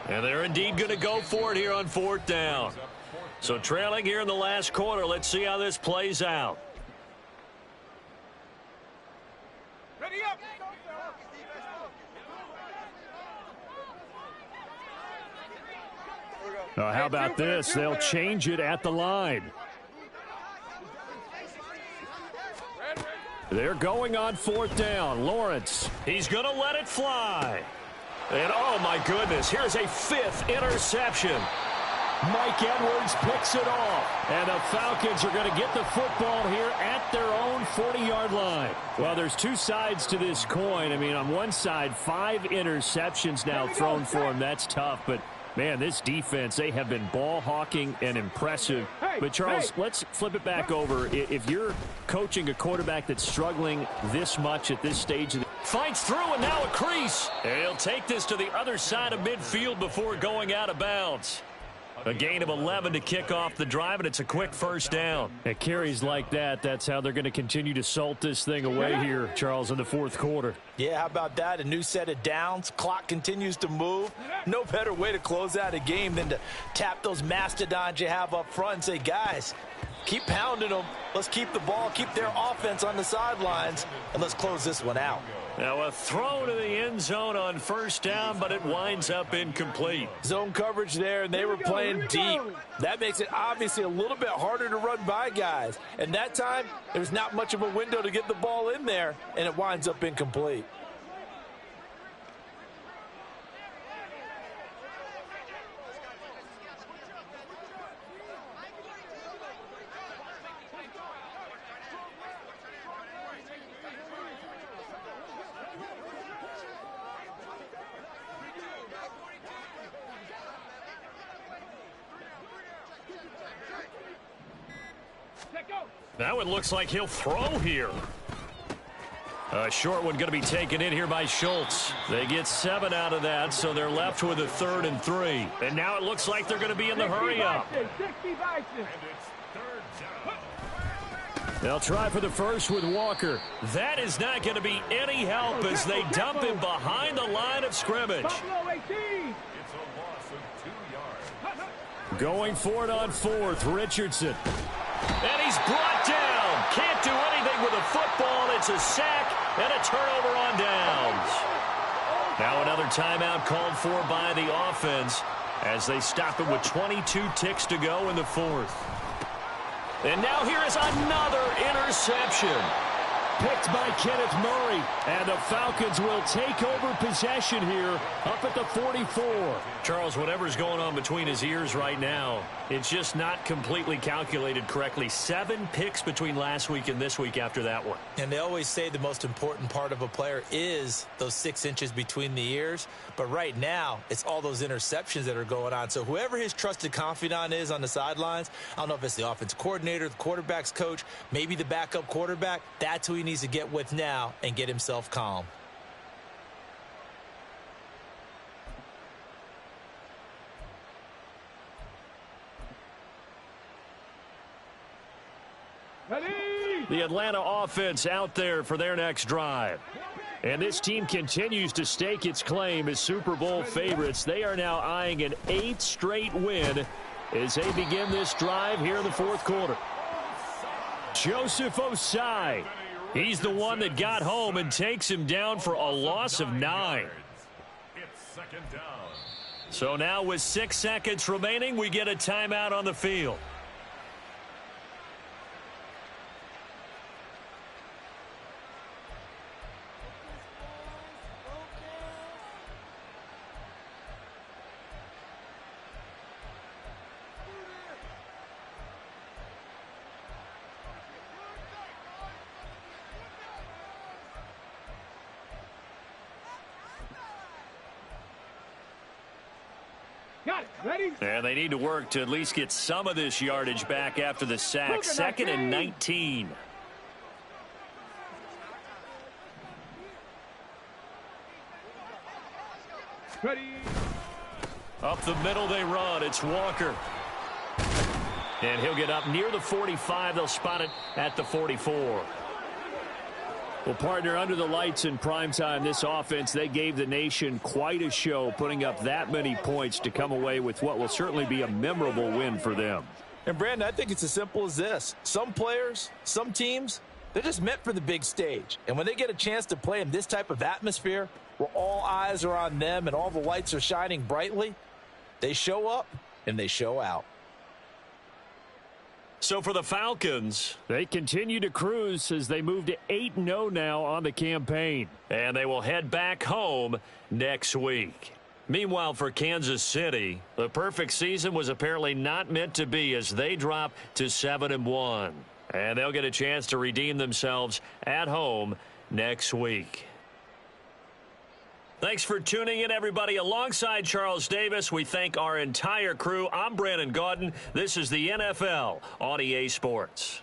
And they're indeed going to go for it here on 4th down. So trailing here in the last quarter, let's see how this plays out. Ready up. How about this? They'll change it at the line. They're going on 4th down. Lawrence, he's going to let it fly. And, oh, my goodness, here's a 5th interception. Mike Edwards picks it off. And the Falcons are going to get the football here at their own 40-yard line. Well, there's two sides to this coin. I mean, on one side, 5 interceptions now thrown for him. That's tough, but man, this defense, they have been ball hawking and impressive. But, Charles, let's flip it back over. If you're coaching a quarterback that's struggling this much at this stage of the fights through, and now a crease. And he'll take this to the other side of midfield before going out of bounds. A gain of 11 to kick off the drive, and it's a quick 1st down. At carries like that, that's how they're going to continue to salt this thing away here, Charles, in the 4th quarter. Yeah, how about that? A new set of downs. Clock continues to move. No better way to close out a game than to tap those mastodons you have up front and say, guys, keep pounding them. Let's keep the ball, keep their offense on the sidelines, and let's close this one out. Now a throw to the end zone on 1st down, but it winds up incomplete. Zone coverage there, and they were playing deep. That makes it obviously a little bit harder to run by guys. And that time, there's not much of a window to get the ball in there, and it winds up incomplete. Now it looks like he'll throw here. A short one going to be taken in here by Schultz. They get 7 out of that, so they're left with a 3rd and 3. And now it looks like they're going to be in the hurry up. They'll try for the first with Walker. That is not going to be any help as they dump him behind the line of scrimmage. Going for it on 4th, Richardson. And he's brought down. Can't do anything with the football. It's a sack and a turnover on downs. Now another timeout called for by the offense as they stop it with 22 ticks to go in the 4th. And now here is another interception. Picked by Kenneth Murray. And the Falcons will take over possession here up at the 44. Charles, whatever's going on between his ears right now, it's just not completely calculated correctly. 7 picks between last week and this week after that one. And they always say the most important part of a player is those 6 inches between the ears. But right now, it's all those interceptions that are going on. So whoever his trusted confidant is on the sidelines, I don't know if it's the offense coordinator, the quarterback's coach, maybe the backup quarterback, that's who he needs to get with now and get himself calm. The Atlanta offense out there for their next drive. And this team continues to stake its claim as Super Bowl favorites. They are now eyeing an 8th straight win as they begin this drive here in the 4th quarter. Joseph Osai. He's the one that got home and takes him down for a loss of 9. It's 2nd down. So now with 6 seconds remaining, we get a timeout on the field. Got it. Ready? And they need to work to at least get some of this yardage back after the sack. 2nd and 19. Ready? Up the middle they run. It's Walker. And he'll get up near the 45. They'll spot it at the 44. Well, partner, under the lights in primetime, this offense, they gave the nation quite a show, putting up that many points to come away with what will certainly be a memorable win for them. And, Brandon, I think it's as simple as this. Some players, some teams, they're just meant for the big stage. And when they get a chance to play in this type of atmosphere where all eyes are on them and all the lights are shining brightly, they show up and they show out. So for the Falcons, they continue to cruise as they move to 8-0 now on the campaign. And they will head back home next week. Meanwhile, for Kansas City, the perfect season was apparently not meant to be as they drop to 7-1. And they'll get a chance to redeem themselves at home next week. Thanks for tuning in, everybody. Alongside Charles Davis, we thank our entire crew. I'm Brandon Gaudin. This is the NFL on EA Sports.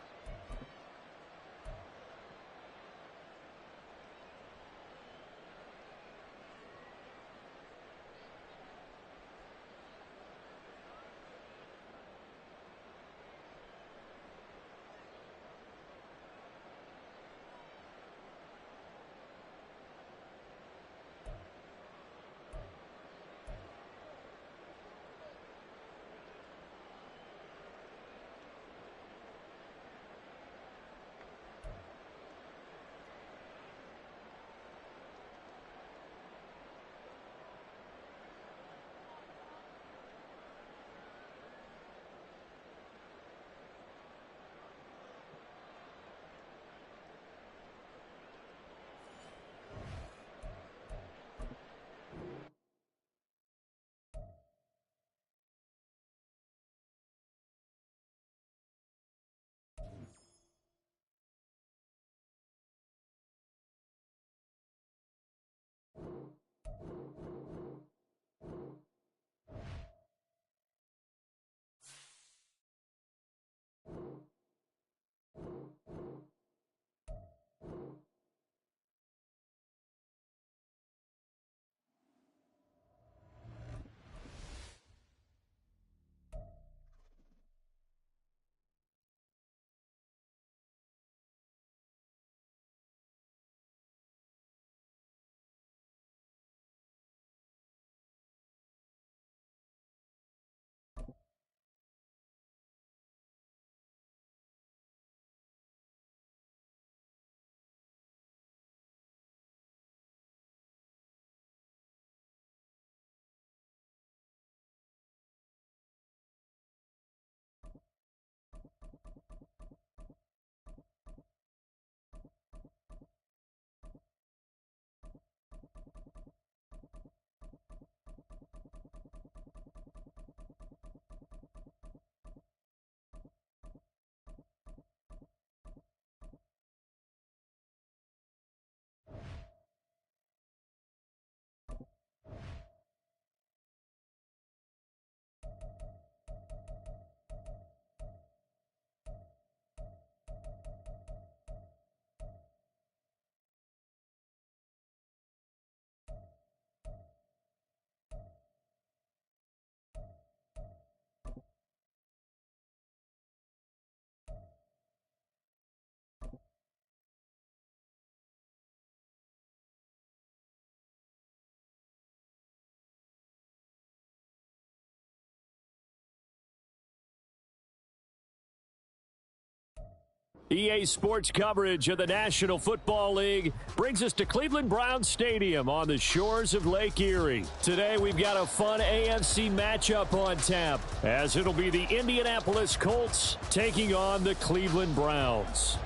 EA Sports coverage of the National Football League brings us to Cleveland Browns Stadium on the shores of Lake Erie. Today we've got a fun AFC matchup on tap as it'll be the Indianapolis Colts taking on the Cleveland Browns.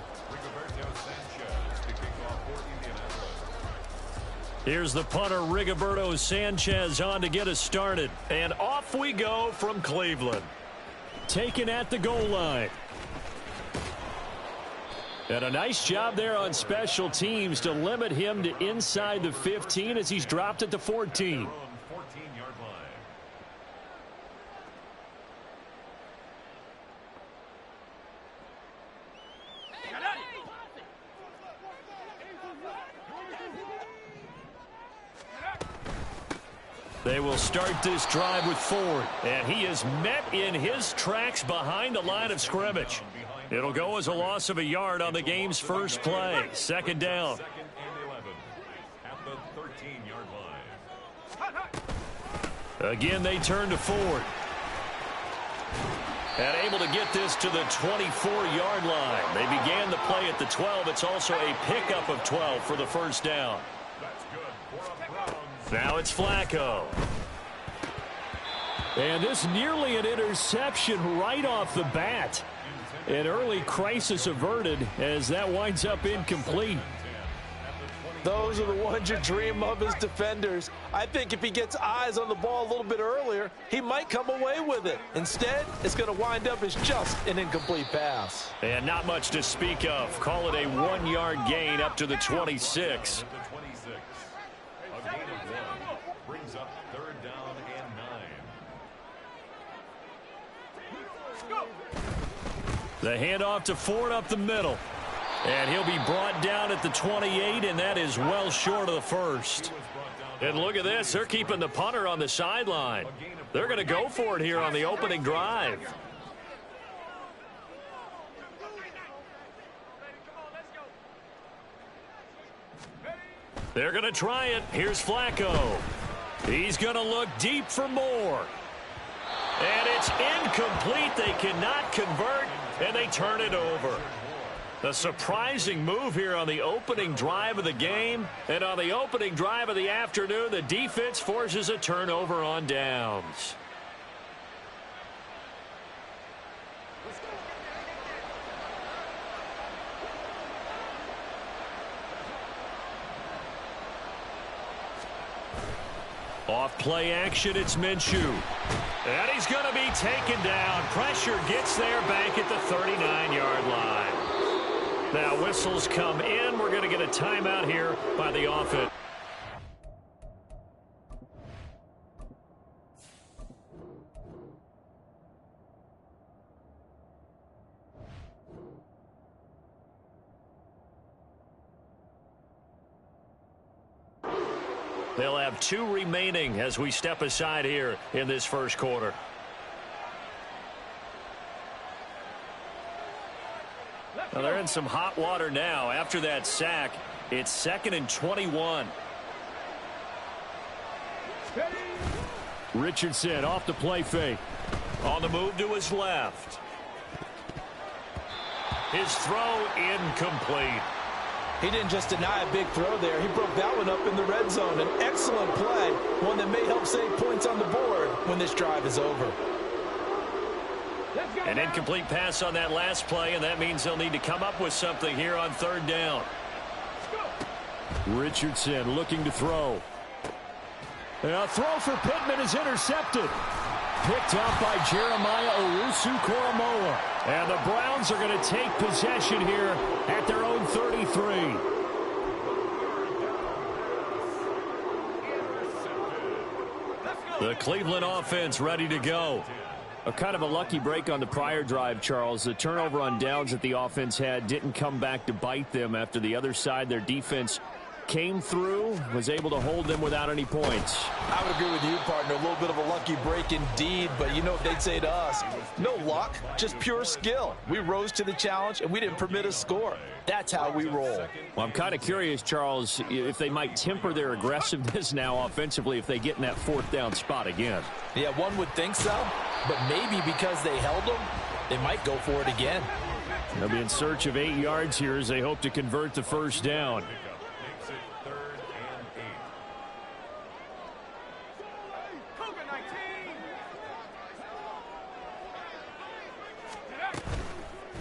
Here's the punter, Rigoberto Sanchez, on to get us started. And off we go from Cleveland. Taken at the goal line. And a nice job there on special teams to limit him to inside the 15 as he's dropped at the 14. They will start this drive with Ford, and he is met in his tracks behind the line of scrimmage. It'll go as a loss of a yard on the game's first play. Second down. Second and 11 at the 13-yard line. Again, they turn to Ford. And able to get this to the 24-yard line. They began the play at the 12. It's also a pickup of 12 for the first down. That's good for a Browns. Now it's Flacco. And this nearly an interception right off the bat. An early crisis averted as that winds up incomplete. Those are the ones you dream of as defenders. I think if he gets eyes on the ball a little bit earlier, he might come away with it. Instead, it's going to wind up as just an incomplete pass. And not much to speak of. Call it a 1-yard gain up to the 26. A gain of 1 brings up third down and 9. The handoff to Ford up the middle. And he'll be brought down at the 28, and that is well short of the first. And look at this. They're keeping the punter on the sideline. They're going to go for it here on the opening drive. They're going to try it. Here's Flacco. He's going to look deep for more. And it's incomplete. They cannot convert, and they turn it over. A surprising move here on the opening drive of the game. And on the opening drive of the afternoon, the defense forces a turnover on downs. Off play action, it's Minshew. And he's going to be taken down. Pressure gets there back at the 39-yard line. Now whistles come in. We're going to get a timeout here by the offense. They'll have 2 remaining as we step aside here in this first quarter. Well, they're in some hot water now. After that sack, it's 2nd and 21. Richardson off the play fake. On the move to his left. His throw incomplete. He didn't just deny a big throw there. He broke that one up in the red zone. An excellent play, one that may help save points on the board when this drive is over. An incomplete pass on that last play, and that means they'll need to come up with something here on third down. Richardson looking to throw. And a throw for Pittman is intercepted. Picked up by Jeremiah Owusu-Koramoah. And the Browns are going to take possession here at their own 33. The Cleveland offense ready to go. A kind of a lucky break on the prior drive, Charles. The turnover on downs that the offense had didn't come back to bite them after the other side. Their defense came through, was able to hold them without any points. I would agree with you, partner. A little bit of a lucky break indeed, but you know what they'd say to us? No luck, just pure skill. We rose to the challenge, and we didn't permit a score. That's how we roll. Well, I'm kind of curious, Charles, if they might temper their aggressiveness now offensively if they get in that 4th down spot again. Yeah, one would think so, but maybe because they held them, they might go for it again. They'll be in search of 8 yards here as they hope to convert the first down.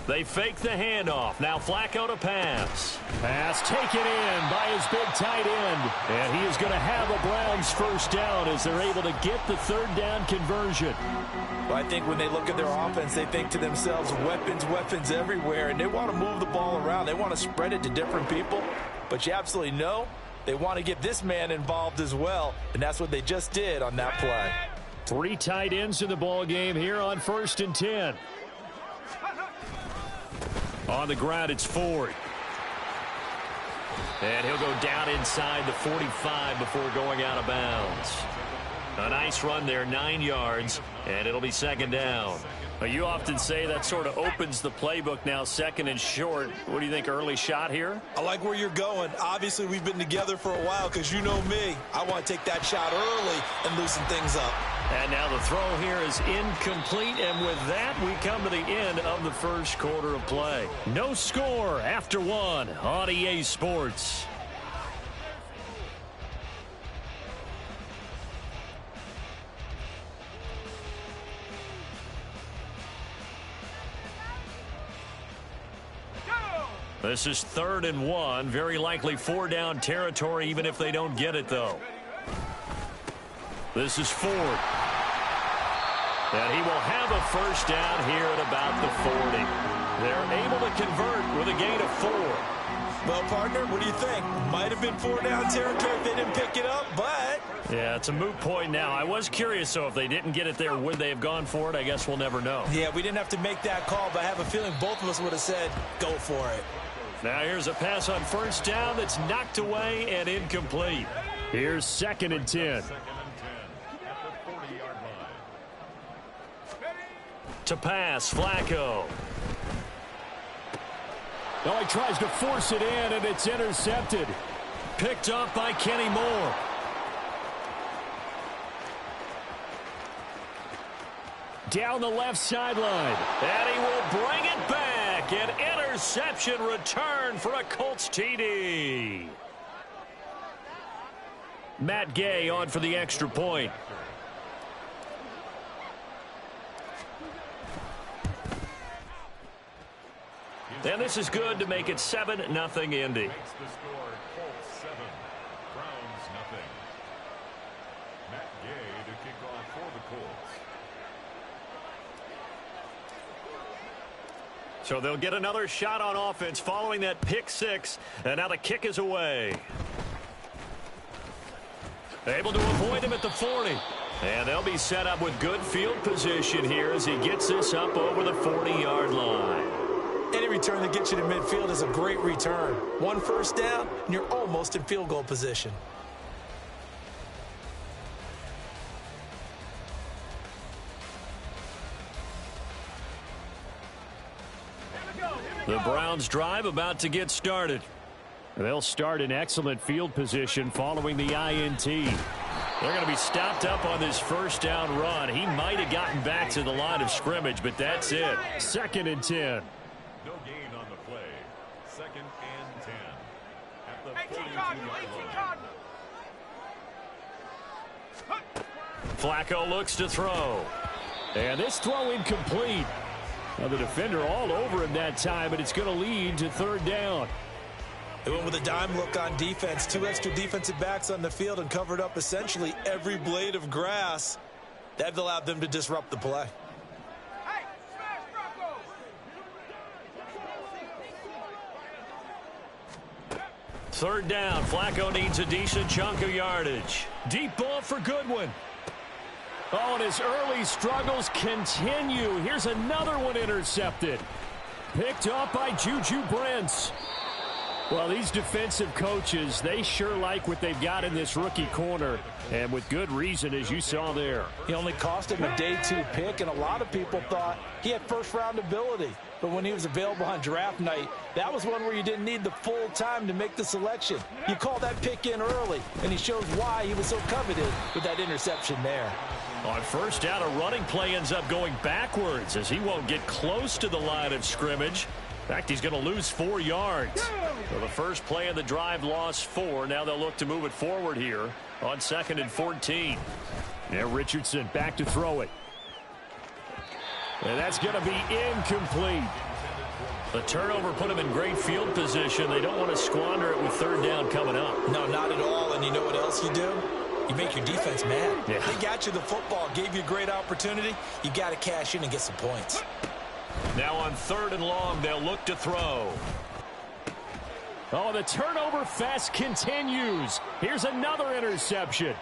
They fake the handoff. Now Flacco to pass. Pass taken in by his big tight end. And he is going to have a Browns first down as they're able to get the third down conversion. Well, I think when they look at their offense, they think to themselves, weapons everywhere. And they want to move the ball around. They want to spread it to different people. But you absolutely know they want to get this man involved as well. And that's what they just did on that play. 3 tight ends in the ball game here on 1st and 10. On the ground, it's Ford. And he'll go down inside the 45 before going out of bounds. A nice run there, 9 yards, and it'll be second down. You often say that sort of opens the playbook now, second and short. What do you think, early shot here? I like where you're going. Obviously, we've been together for a while because you know me. I want to take that shot early and loosen things up. And now the throw here is incomplete, and with that, we come to the end of the first quarter of play. No score after one on EA Sports. This is 3rd and 1. Very likely 4-down territory, even if they don't get it, though. This is Ford. And he will have a first down here at about the 40. They're able to convert with a gain of 4. Well, partner, what do you think? Might have been 4-down territory if they didn't pick it up, but... Yeah, it's a moot point now. I was curious, so if they didn't get it there, would they have gone for it? I guess we'll never know. Yeah, we didn't have to make that call, but I have a feeling both of us would have said, go for it. Now here's a pass on first down that's knocked away and incomplete. Here's 2nd and 10. To pass, Flacco. Oh, he tries to force it in, and it's intercepted. Picked up by Kenny Moore. Down the left sideline. And he will bring it back. An interception return for a Colts TD. Matt Gay on for the extra point. And this is good to make it 7-0 Indy. So they'll get another shot on offense following that pick 6. And now the kick is away. Able to avoid him at the 40. And they'll be set up with good field position here as he gets this up over the 40-yard line. Any return that gets you to midfield is a great return. 1 first down, and you're almost in field goal position. The Browns drive about to get started. They'll start in excellent field position following the INT. They're going to be stopped up on this first down run. He might have gotten back to the line of scrimmage, but that's it. 2nd and 10. No gain on the play. 2nd and 10. At the 42-yard line. Flacco looks to throw. And this throw incomplete. Now the defender all over him that time, but it's going to lead to 3rd down. They went with a dime look on defense. 2 extra defensive backs on the field and covered up essentially every blade of grass. That allowed them to disrupt the play. Hey, smash Bronco! 3rd down. Flacco needs a decent chunk of yardage. Deep ball for Goodwin. Oh, and his early struggles continue. Here's another one intercepted. Picked up by Juju Brents. Well, these defensive coaches, they sure like what they've got in this rookie corner, and with good reason, as you saw there. He only cost him a day 2 pick, and a lot of people thought he had first-round ability. But when he was available on draft night, that was one where you didn't need the full time to make the selection. You call that pick in early, and he shows why he was so coveted with that interception there. On first down, a running play ends up going backwards as he won't get close to the line of scrimmage. In fact, he's going to lose 4 yards. So the first play of the drive lost 4. Now they'll look to move it forward here on 2nd and 14. Now Richardson back to throw it. And that's going to be incomplete. The turnover put him in great field position. They don't want to squander it with 3rd down coming up. No, not at all. And you know what else you do? You make your defense mad. Yeah. They got you the football, gave you a great opportunity. You got to cash in and get some points. Now on 3rd and long, they'll look to throw. Oh, the turnover fest continues. Here's another interception.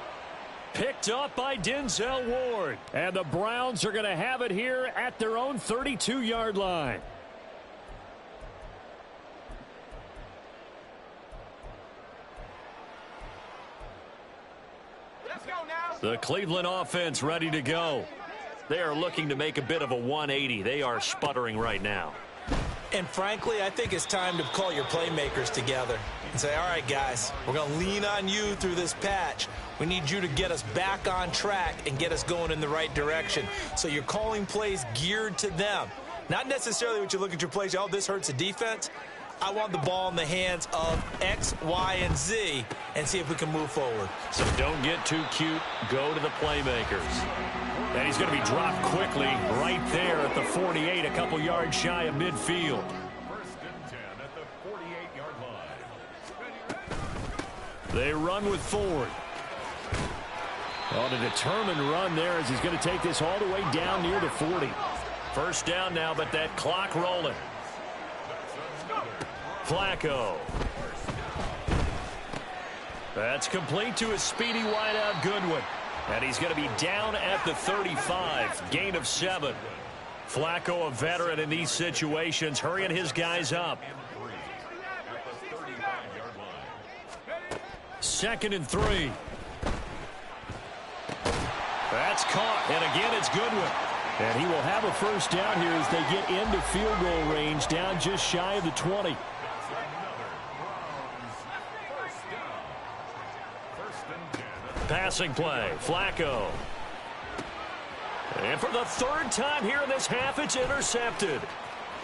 Picked up by Denzel Ward. And the Browns are going to have it here at their own 32-yard line. Let's go now. The Cleveland offense ready to go. They are looking to make a bit of a 180. They are sputtering right now. And frankly, I think it's time to call your playmakers together and say, all right, guys, we're going to lean on you through this patch. We need you to get us back on track and get us going in the right direction. So you're calling plays geared to them. Not necessarily what you look at your plays, oh, this hurts the defense. I want the ball in the hands of X, Y, and Z and see if we can move forward. So don't get too cute. Go to the playmakers. And he's going to be dropped quickly right there at the 48, a couple yards shy of midfield. 1st and 10 at the 48-yard line. They run with Ford. On a determined run there as he's going to take this all the way down near the 40. First down now, but that clock rolling. Flacco. That's complete to a speedy wideout Goodwin. And he's going to be down at the 35. Gain of 7. Flacco, a veteran in these situations, hurrying his guys up. 2nd and 3. That's caught. And again, it's Goodwin. And he will have a first down here as they get into field goal range, down just shy of the 20. Passing play, Flacco. And for the 3rd time here in this half, it's intercepted.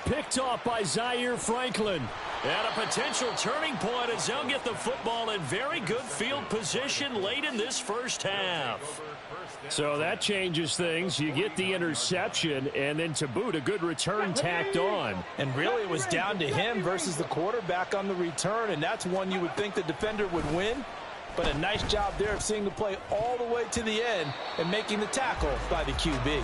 Picked off by Zaire Franklin. And a potential turning point as they'll get the football in very good field position late in this first half. So that changes things. You get the interception, and then to boot, a good return tacked on. And really, it was down to him versus the quarterback on the return, and that's one you would think the defender would win. But a nice job there of seeing the play all the way to the end and making the tackle by the QB.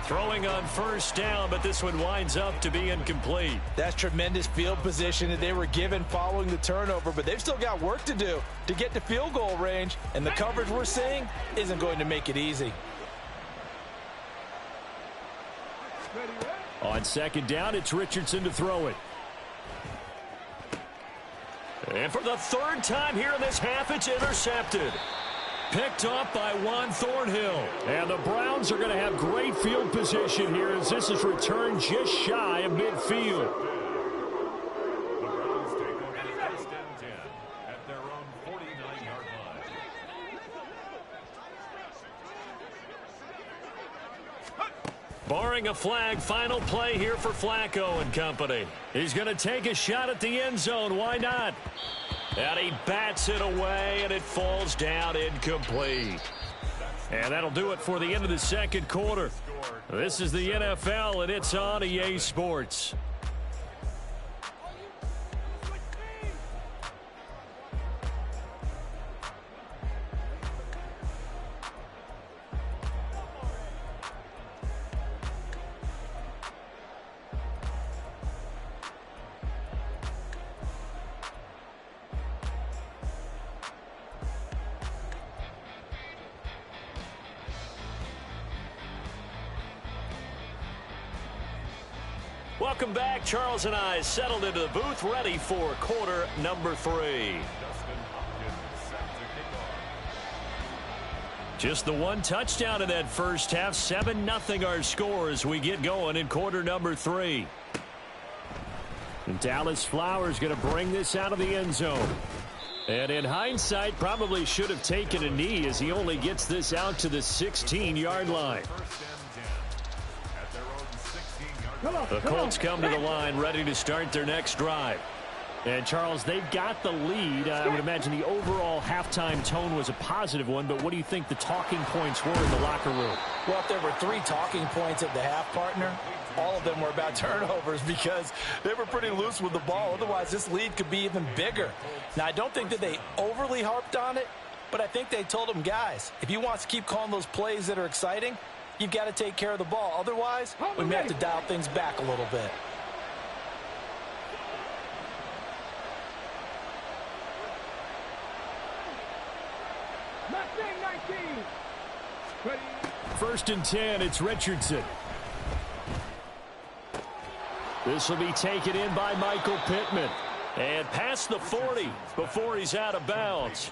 Throwing on first down, but this one winds up to be incomplete. That's tremendous field position that they were given following the turnover, but they've still got work to do to get to field goal range, and the coverage we're seeing isn't going to make it easy. On 2nd down, it's Richardson to throw it. And for the 3rd time here in this half, it's intercepted. Picked up by Juan Thornhill. And the Browns are going to have great field position here as this is returned just shy of midfield. The Browns take over 1st and 10 at their own 49-yard line. Barring a flag, final play here for Flacco and company. He's going to take a shot at the end zone. Why not? And he bats it away, and it falls down incomplete. And that'll do it for the end of the 2nd quarter. This is the NFL, and it's on EA Sports. Welcome back. Charles and I settled into the booth, ready for quarter number 3. Just the one touchdown in that first half. 7-0 our score as we get going in quarter number 3. And Dallas Flowers going to bring this out of the end zone. And in hindsight, probably should have taken a knee as he only gets this out to the 16-yard line. The Colts come to the line ready to start their next drive. And, Charles, they've got the lead. I would imagine the overall halftime tone was a positive one, but what do you think the talking points were in the locker room? Well, if there were 3 talking points at the half, partner, all of them were about turnovers because they were pretty loose with the ball. Otherwise, this lead could be even bigger. Now, I don't think that they overly harped on it, but I think they told them, guys, if you want to keep calling those plays that are exciting, you've got to take care of the ball. Otherwise, we may have to dial things back a little bit. First and 10, it's Richardson. This will be taken in by Michael Pittman. And past the 40 before he's out of bounds.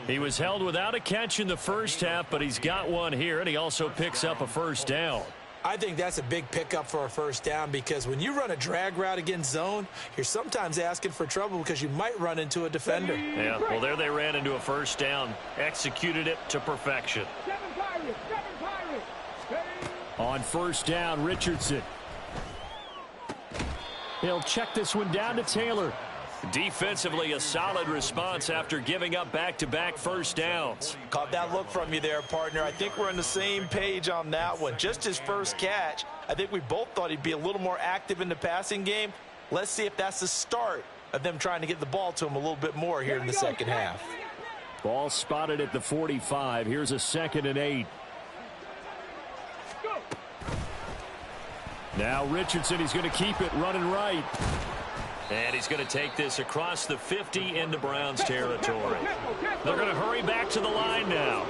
He was held without a catch in the first half, but he's got one here, and he also picks up a first down. I think that's a big pickup for a first down because when you run a drag route against zone, you're sometimes asking for trouble because you might run into a defender. Yeah, well, there they ran into a first down, executed it to perfection. On first down, Richardson. He'll check this one down to Taylor. Defensively, a solid response after giving up back-to-back first downs. Caught that look from you there, partner. I think we're on the same page on that one. Just his first catch, I think we both thought he'd be a little more active in the passing game. Let's see if that's the start of them trying to get the ball to him a little bit more here in the second half. Ball spotted at the 45. Here's a 2nd and 8. Now Richardson, he's going to keep it running right. And he's going to take this across the 50 into Browns territory. They're going to hurry back to the line now.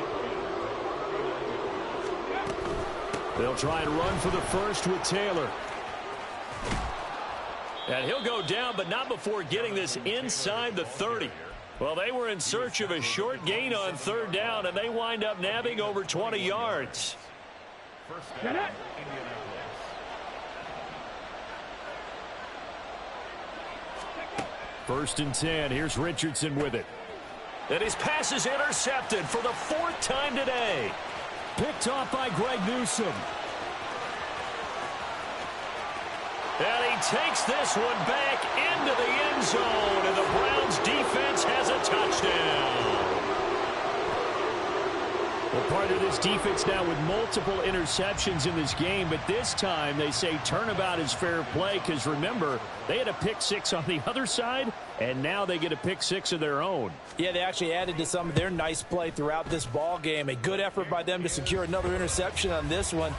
They'll try and run for the first with Taylor. And he'll go down, but not before getting this inside the 30. Well, they were in search of a short gain on third down, and they wind up nabbing over 20 yards. First and 10. Here's Richardson with it. And his pass is intercepted for the 4th time today. Picked off by Greg Newsome. And he takes this one back into the end zone, and the Browns defense has a touchdown. Well, part of this defense now with multiple interceptions in this game, but this time they say turnabout is fair play because, remember, they had a pick 6 on the other side, and now they get a pick 6 of their own. Yeah, they actually added to some of their nice play throughout this ball game. A good effort by them to secure another interception on this one.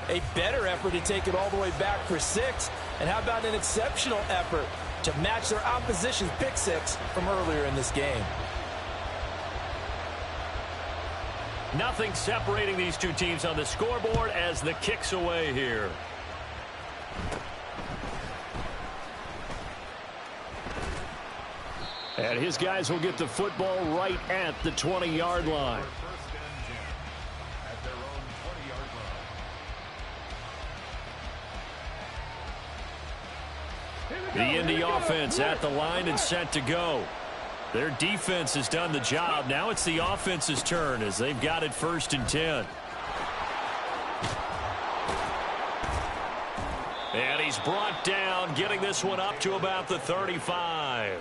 A better effort to take it all the way back for 6. And how about an exceptional effort to match their opposition's pick 6 from earlier in this game? Nothing separating these two teams on the scoreboard as the kick's away here. And his guys will get the football right at the 20-yard line. The Indy offense at the line and set to go. Their defense has done the job. Now it's the offense's turn as they've got it 1st and 10. And he's brought down, getting this one up to about the 35.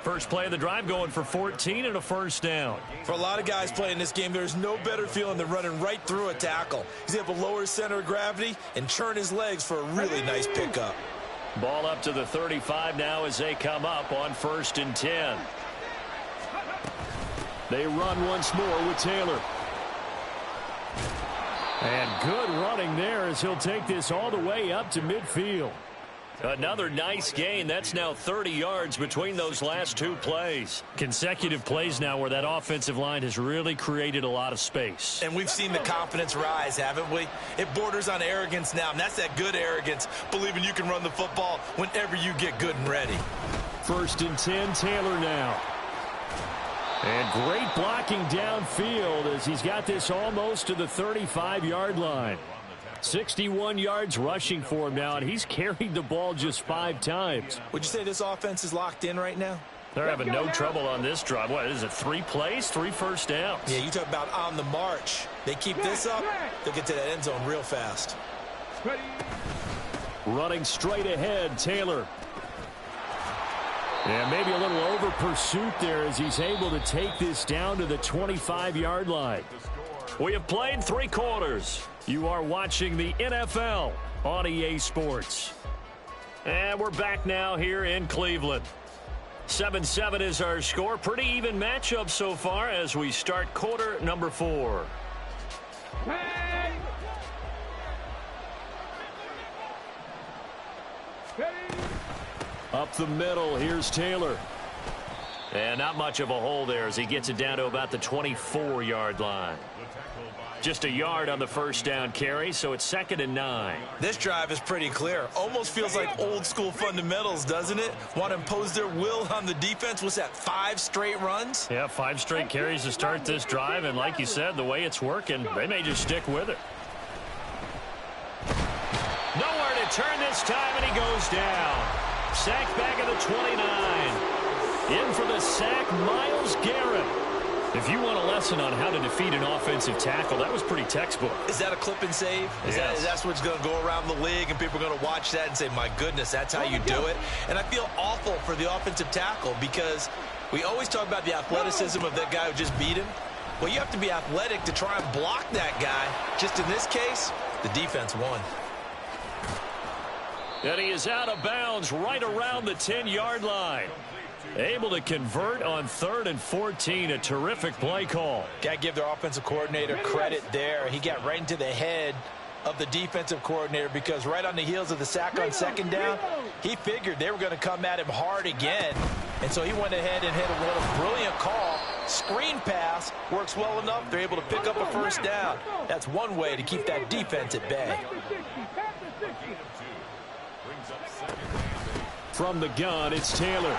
First play of the drive going for 14 and a first down. For a lot of guys playing this game, there's no better feeling than running right through a tackle. He's able to lower his center of gravity and turn his legs for a really nice pickup. Ball up to the 35 now as they come up on 1st and 10. They run once more with Taylor. And good running there as he'll take this all the way up to midfield. Another nice gain. That's now 30 yards between those last 2 plays. Consecutive plays now where that offensive line has really created a lot of space. And we've seen the confidence rise, haven't we? It borders on arrogance now, and that's that good arrogance, believing you can run the football whenever you get good and ready. 1st and 10, Taylor now. And great blocking downfield as he's got this almost to the 35-yard line. 61 yards rushing for him now, and he's carried the ball just 5 times. Would you say this offense is locked in right now? They're having no trouble on this drive. What is it, 3 plays, 3 first downs? Yeah, you talk about on the march. They keep this up, they'll get to that end zone real fast. Running straight ahead, Taylor. And maybe a little over pursuit there as he's able to take this down to the 25-yard line. We have played 3 quarters. You are watching the NFL on EA Sports. And we're back now here in Cleveland. 7-7 is our score. Pretty even matchup so far as we start quarter number 4. Up the middle, here's Taylor. And not much of a hole there as he gets it down to about the 24-yard line. Just a yard on the first down carry, so it's 2nd and 9. This drive is pretty clear. Almost feels like old school fundamentals, doesn't it? Want to impose their will on the defense. What's that, 5 straight runs? Yeah, 5 straight carries to start this drive, and like you said, the way it's working, they may just stick with it. Nowhere to turn this time, and he goes down. Sacked back at the 29. In for the sack, Myles Garrett. If you want a lesson on how to defeat an offensive tackle, that was pretty textbook. Is that a clip and save? Is that what's going to go around the league, and people are going to watch that and say, my goodness, that's how you do it? And I feel awful for the offensive tackle because we always talk about the athleticism of that guy who just beat him. Well, you have to be athletic to try and block that guy. Just in this case, the defense won. And he is out of bounds right around the 10-yard line. Able to convert on 3rd and 14. A terrific play call. Got to give their offensive coordinator credit there. He got right into the head of the defensive coordinator because right on the heels of the sack on 2nd down, he figured they were going to come at him hard again. And so he went ahead and hit a brilliant call. Screen pass works well enough. They're able to pick up a first down. That's one way to keep that defense at bay. From the gun, it's Taylor.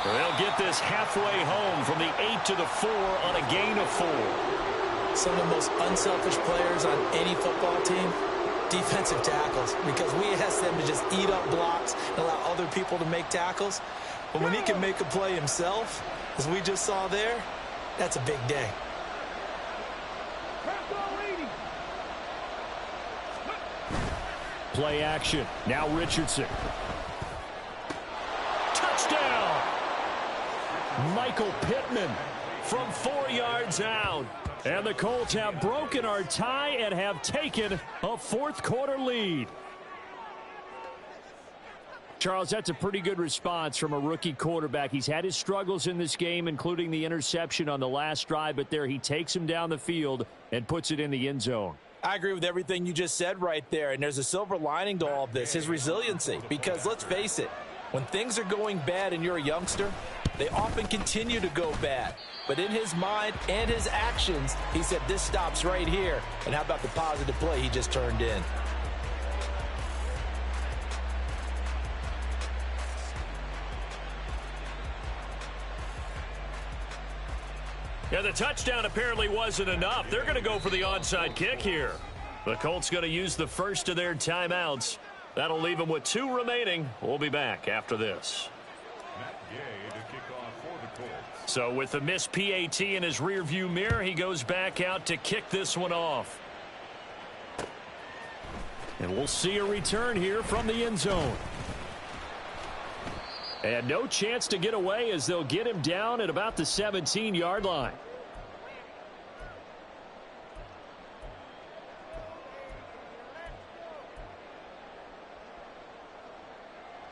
They'll get this halfway home from the 8 to the 4 on a gain of 4. Some of the most unselfish players on any football team, defensive tackles, because we ask them to just eat up blocks and allow other people to make tackles. But when he can make a play himself, as we just saw there, that's a big day. Play action. Now Richardson. Touchdown! Michael Pittman from 4 yards out. And the Colts have broken our tie and have taken a 4th quarter lead. Charles, that's a pretty good response from a rookie quarterback. He's had his struggles in this game, including the interception on the last drive, but there he takes him down the field and puts it in the end zone. I agree with everything you just said right there, and there's a silver lining to all of this, his resiliency, because let's face it, when things are going bad and you're a youngster, they often continue to go bad. But in his mind and his actions, he said, this stops right here. And how about the positive play he just turned in? Yeah, the touchdown apparently wasn't enough. They're going to go for the onside kick here. The Colts going to use the first of their timeouts. That'll leave them with 2 remaining. We'll be back after this. So with the missed PAT in his rearview mirror, he goes back out to kick this one off. And we'll see a return here from the end zone. And no chance to get away as they'll get him down at about the 17-yard line.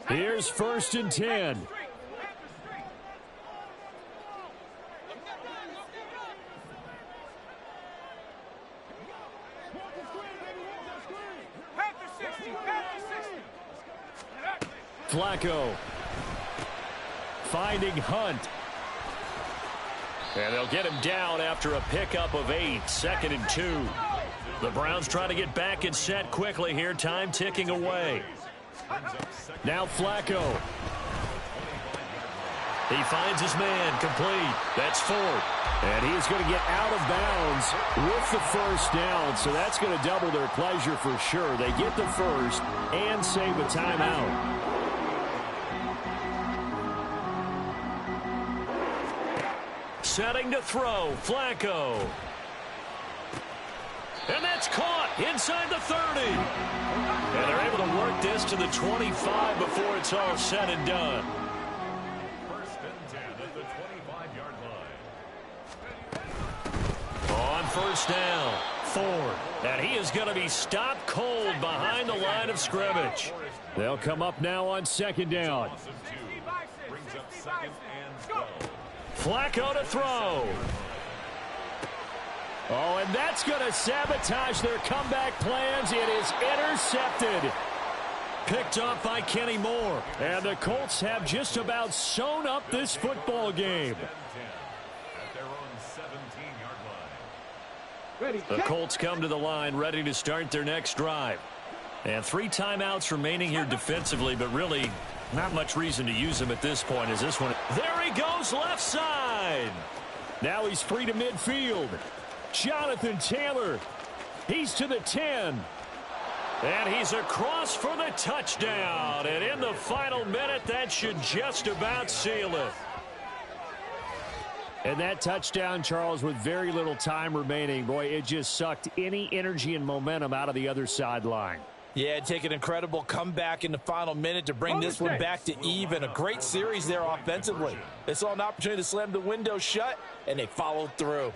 Here's 1st and 10. Flacco finding Hunt. And they'll get him down after a pickup of 8. 2nd and 2. The Browns trying to get back and set quickly here. Time ticking away. Now Flacco. He finds his man complete. That's Ford. And he is going to get out of bounds with the first down. So that's going to double their pleasure for sure. They get the first and save a timeout. Setting to throw. Flacco. And that's caught inside the 30. And they're able to work this to the 25 before it's all said and done. 1st and 10 at the 25-yard line. On first down, Ford. And he is going to be stopped cold behind the line of scrimmage. They'll come up now on 2nd down. Brings up 2nd and 12. Flacco to throw. Oh, and that's going to sabotage their comeback plans. It is intercepted. Picked off by Kenny Moore. And the Colts have just about sewn up this football game. At their own 17-yard The Colts come to the line ready to start their next drive. And 3 timeouts remaining here defensively, but really not much reason to use them at this point as this one. There he goes left side. Now he's free to midfield. Jonathan Taylor. He's to the 10. And he's across for the touchdown. And in the final minute, that should just about seal it. And that touchdown, Charles, with very little time remaining, boy, it just sucked any energy and momentum out of the other sideline. Yeah, take an incredible comeback in the final minute to bring this one back to even. A great series there offensively. They saw an opportunity to slam the window shut, and they followed through.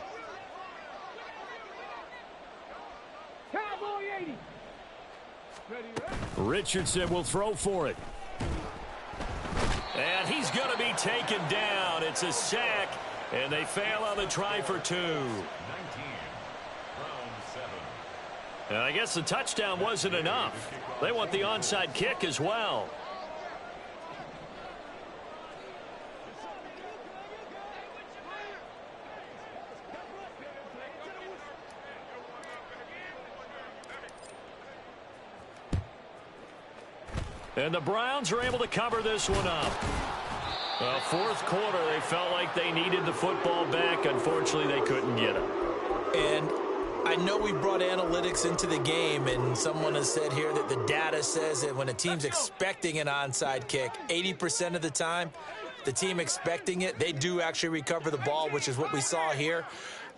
Richardson will throw for it. And he's going to be taken down. It's a sack, and they fail on the try for 2. 19, round 7. And I guess the touchdown wasn't enough. They want the onside kick as well. And the Browns are able to cover this one up. Fourth quarter, they felt like they needed the football back. Unfortunately, they couldn't get it. And I know we brought analytics into the game, and someone has said here that the data says that when a team's expecting an onside kick, 80% of the time, the team expecting it, they do actually recover the ball, which is what we saw here.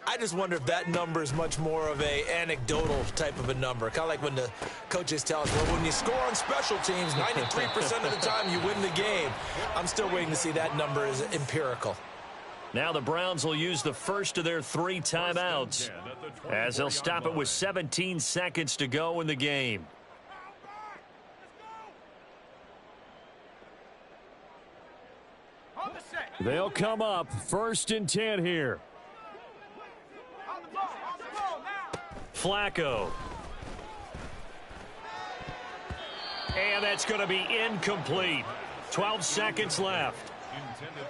I just wonder if that number is much more of a anecdotal type of a number. Kind of like when the coaches tell us, well, when you score on special teams, 93% of the time you win the game. I'm still waiting to see that number is empirical. Now the Browns will use the first of their 3 timeouts as they'll stop it with 17 seconds to go in the game. They'll come up 1st and 10 here. Flacco. And that's going to be incomplete. 12 seconds left.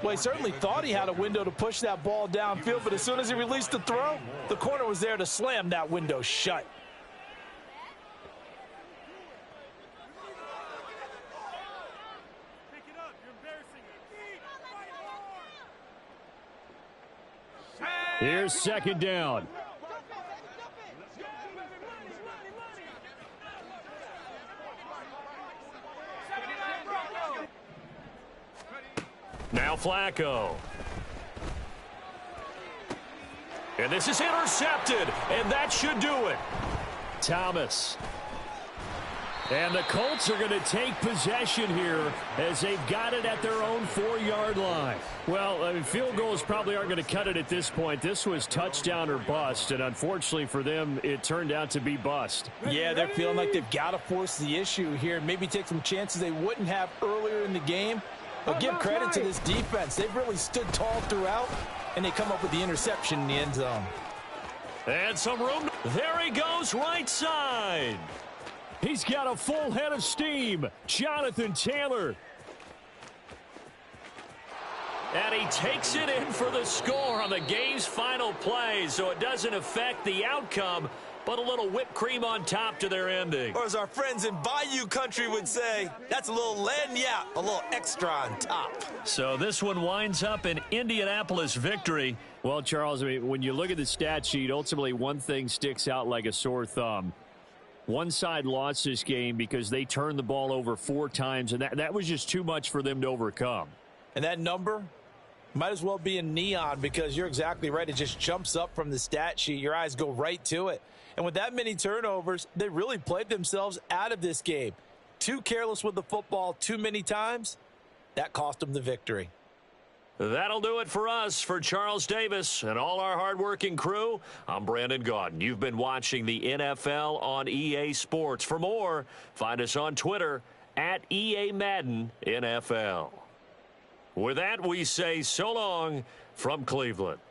Well, he certainly thought he had a window to push that ball downfield, but as soon as he released the throw, the corner was there to slam that window shut. Here's 2nd down. Now Flacco. And this is intercepted, and that should do it. Thomas. And the Colts are going to take possession here as they've got it at their own 4-yard line. Well, I mean, field goals probably aren't going to cut it at this point. This was touchdown or bust, and unfortunately for them, it turned out to be bust. Yeah, they're feeling like they've got to force the issue here, maybe take some chances they wouldn't have earlier in the game. But give credit to this defense. They've really stood tall throughout, and they come up with the interception in the end zone. And some room. There he goes, right side. He's got a full head of steam. Jonathan Taylor. And he takes it in for the score on the game's final play, so it doesn't affect the outcome, but a little whipped cream on top to their ending. Or as our friends in Bayou Country would say, that's a little lagniappe, a little extra on top. So this one winds up an Indianapolis victory. Well, Charles, I mean, when you look at the stat sheet, ultimately one thing sticks out like a sore thumb. One side lost this game because they turned the ball over 4 times, and that was just too much for them to overcome. And that number might as well be in neon because you're exactly right. It just jumps up from the stat sheet. Your eyes go right to it. And with that many turnovers, they really played themselves out of this game. Too careless with the football too many times. That cost them the victory. That'll do it for us. For Charles Davis and all our hardworking crew, I'm Brandon Gaudin. You've been watching the NFL on EA Sports. For more, find us on Twitter at EA Madden NFL. With that, we say so long from Cleveland.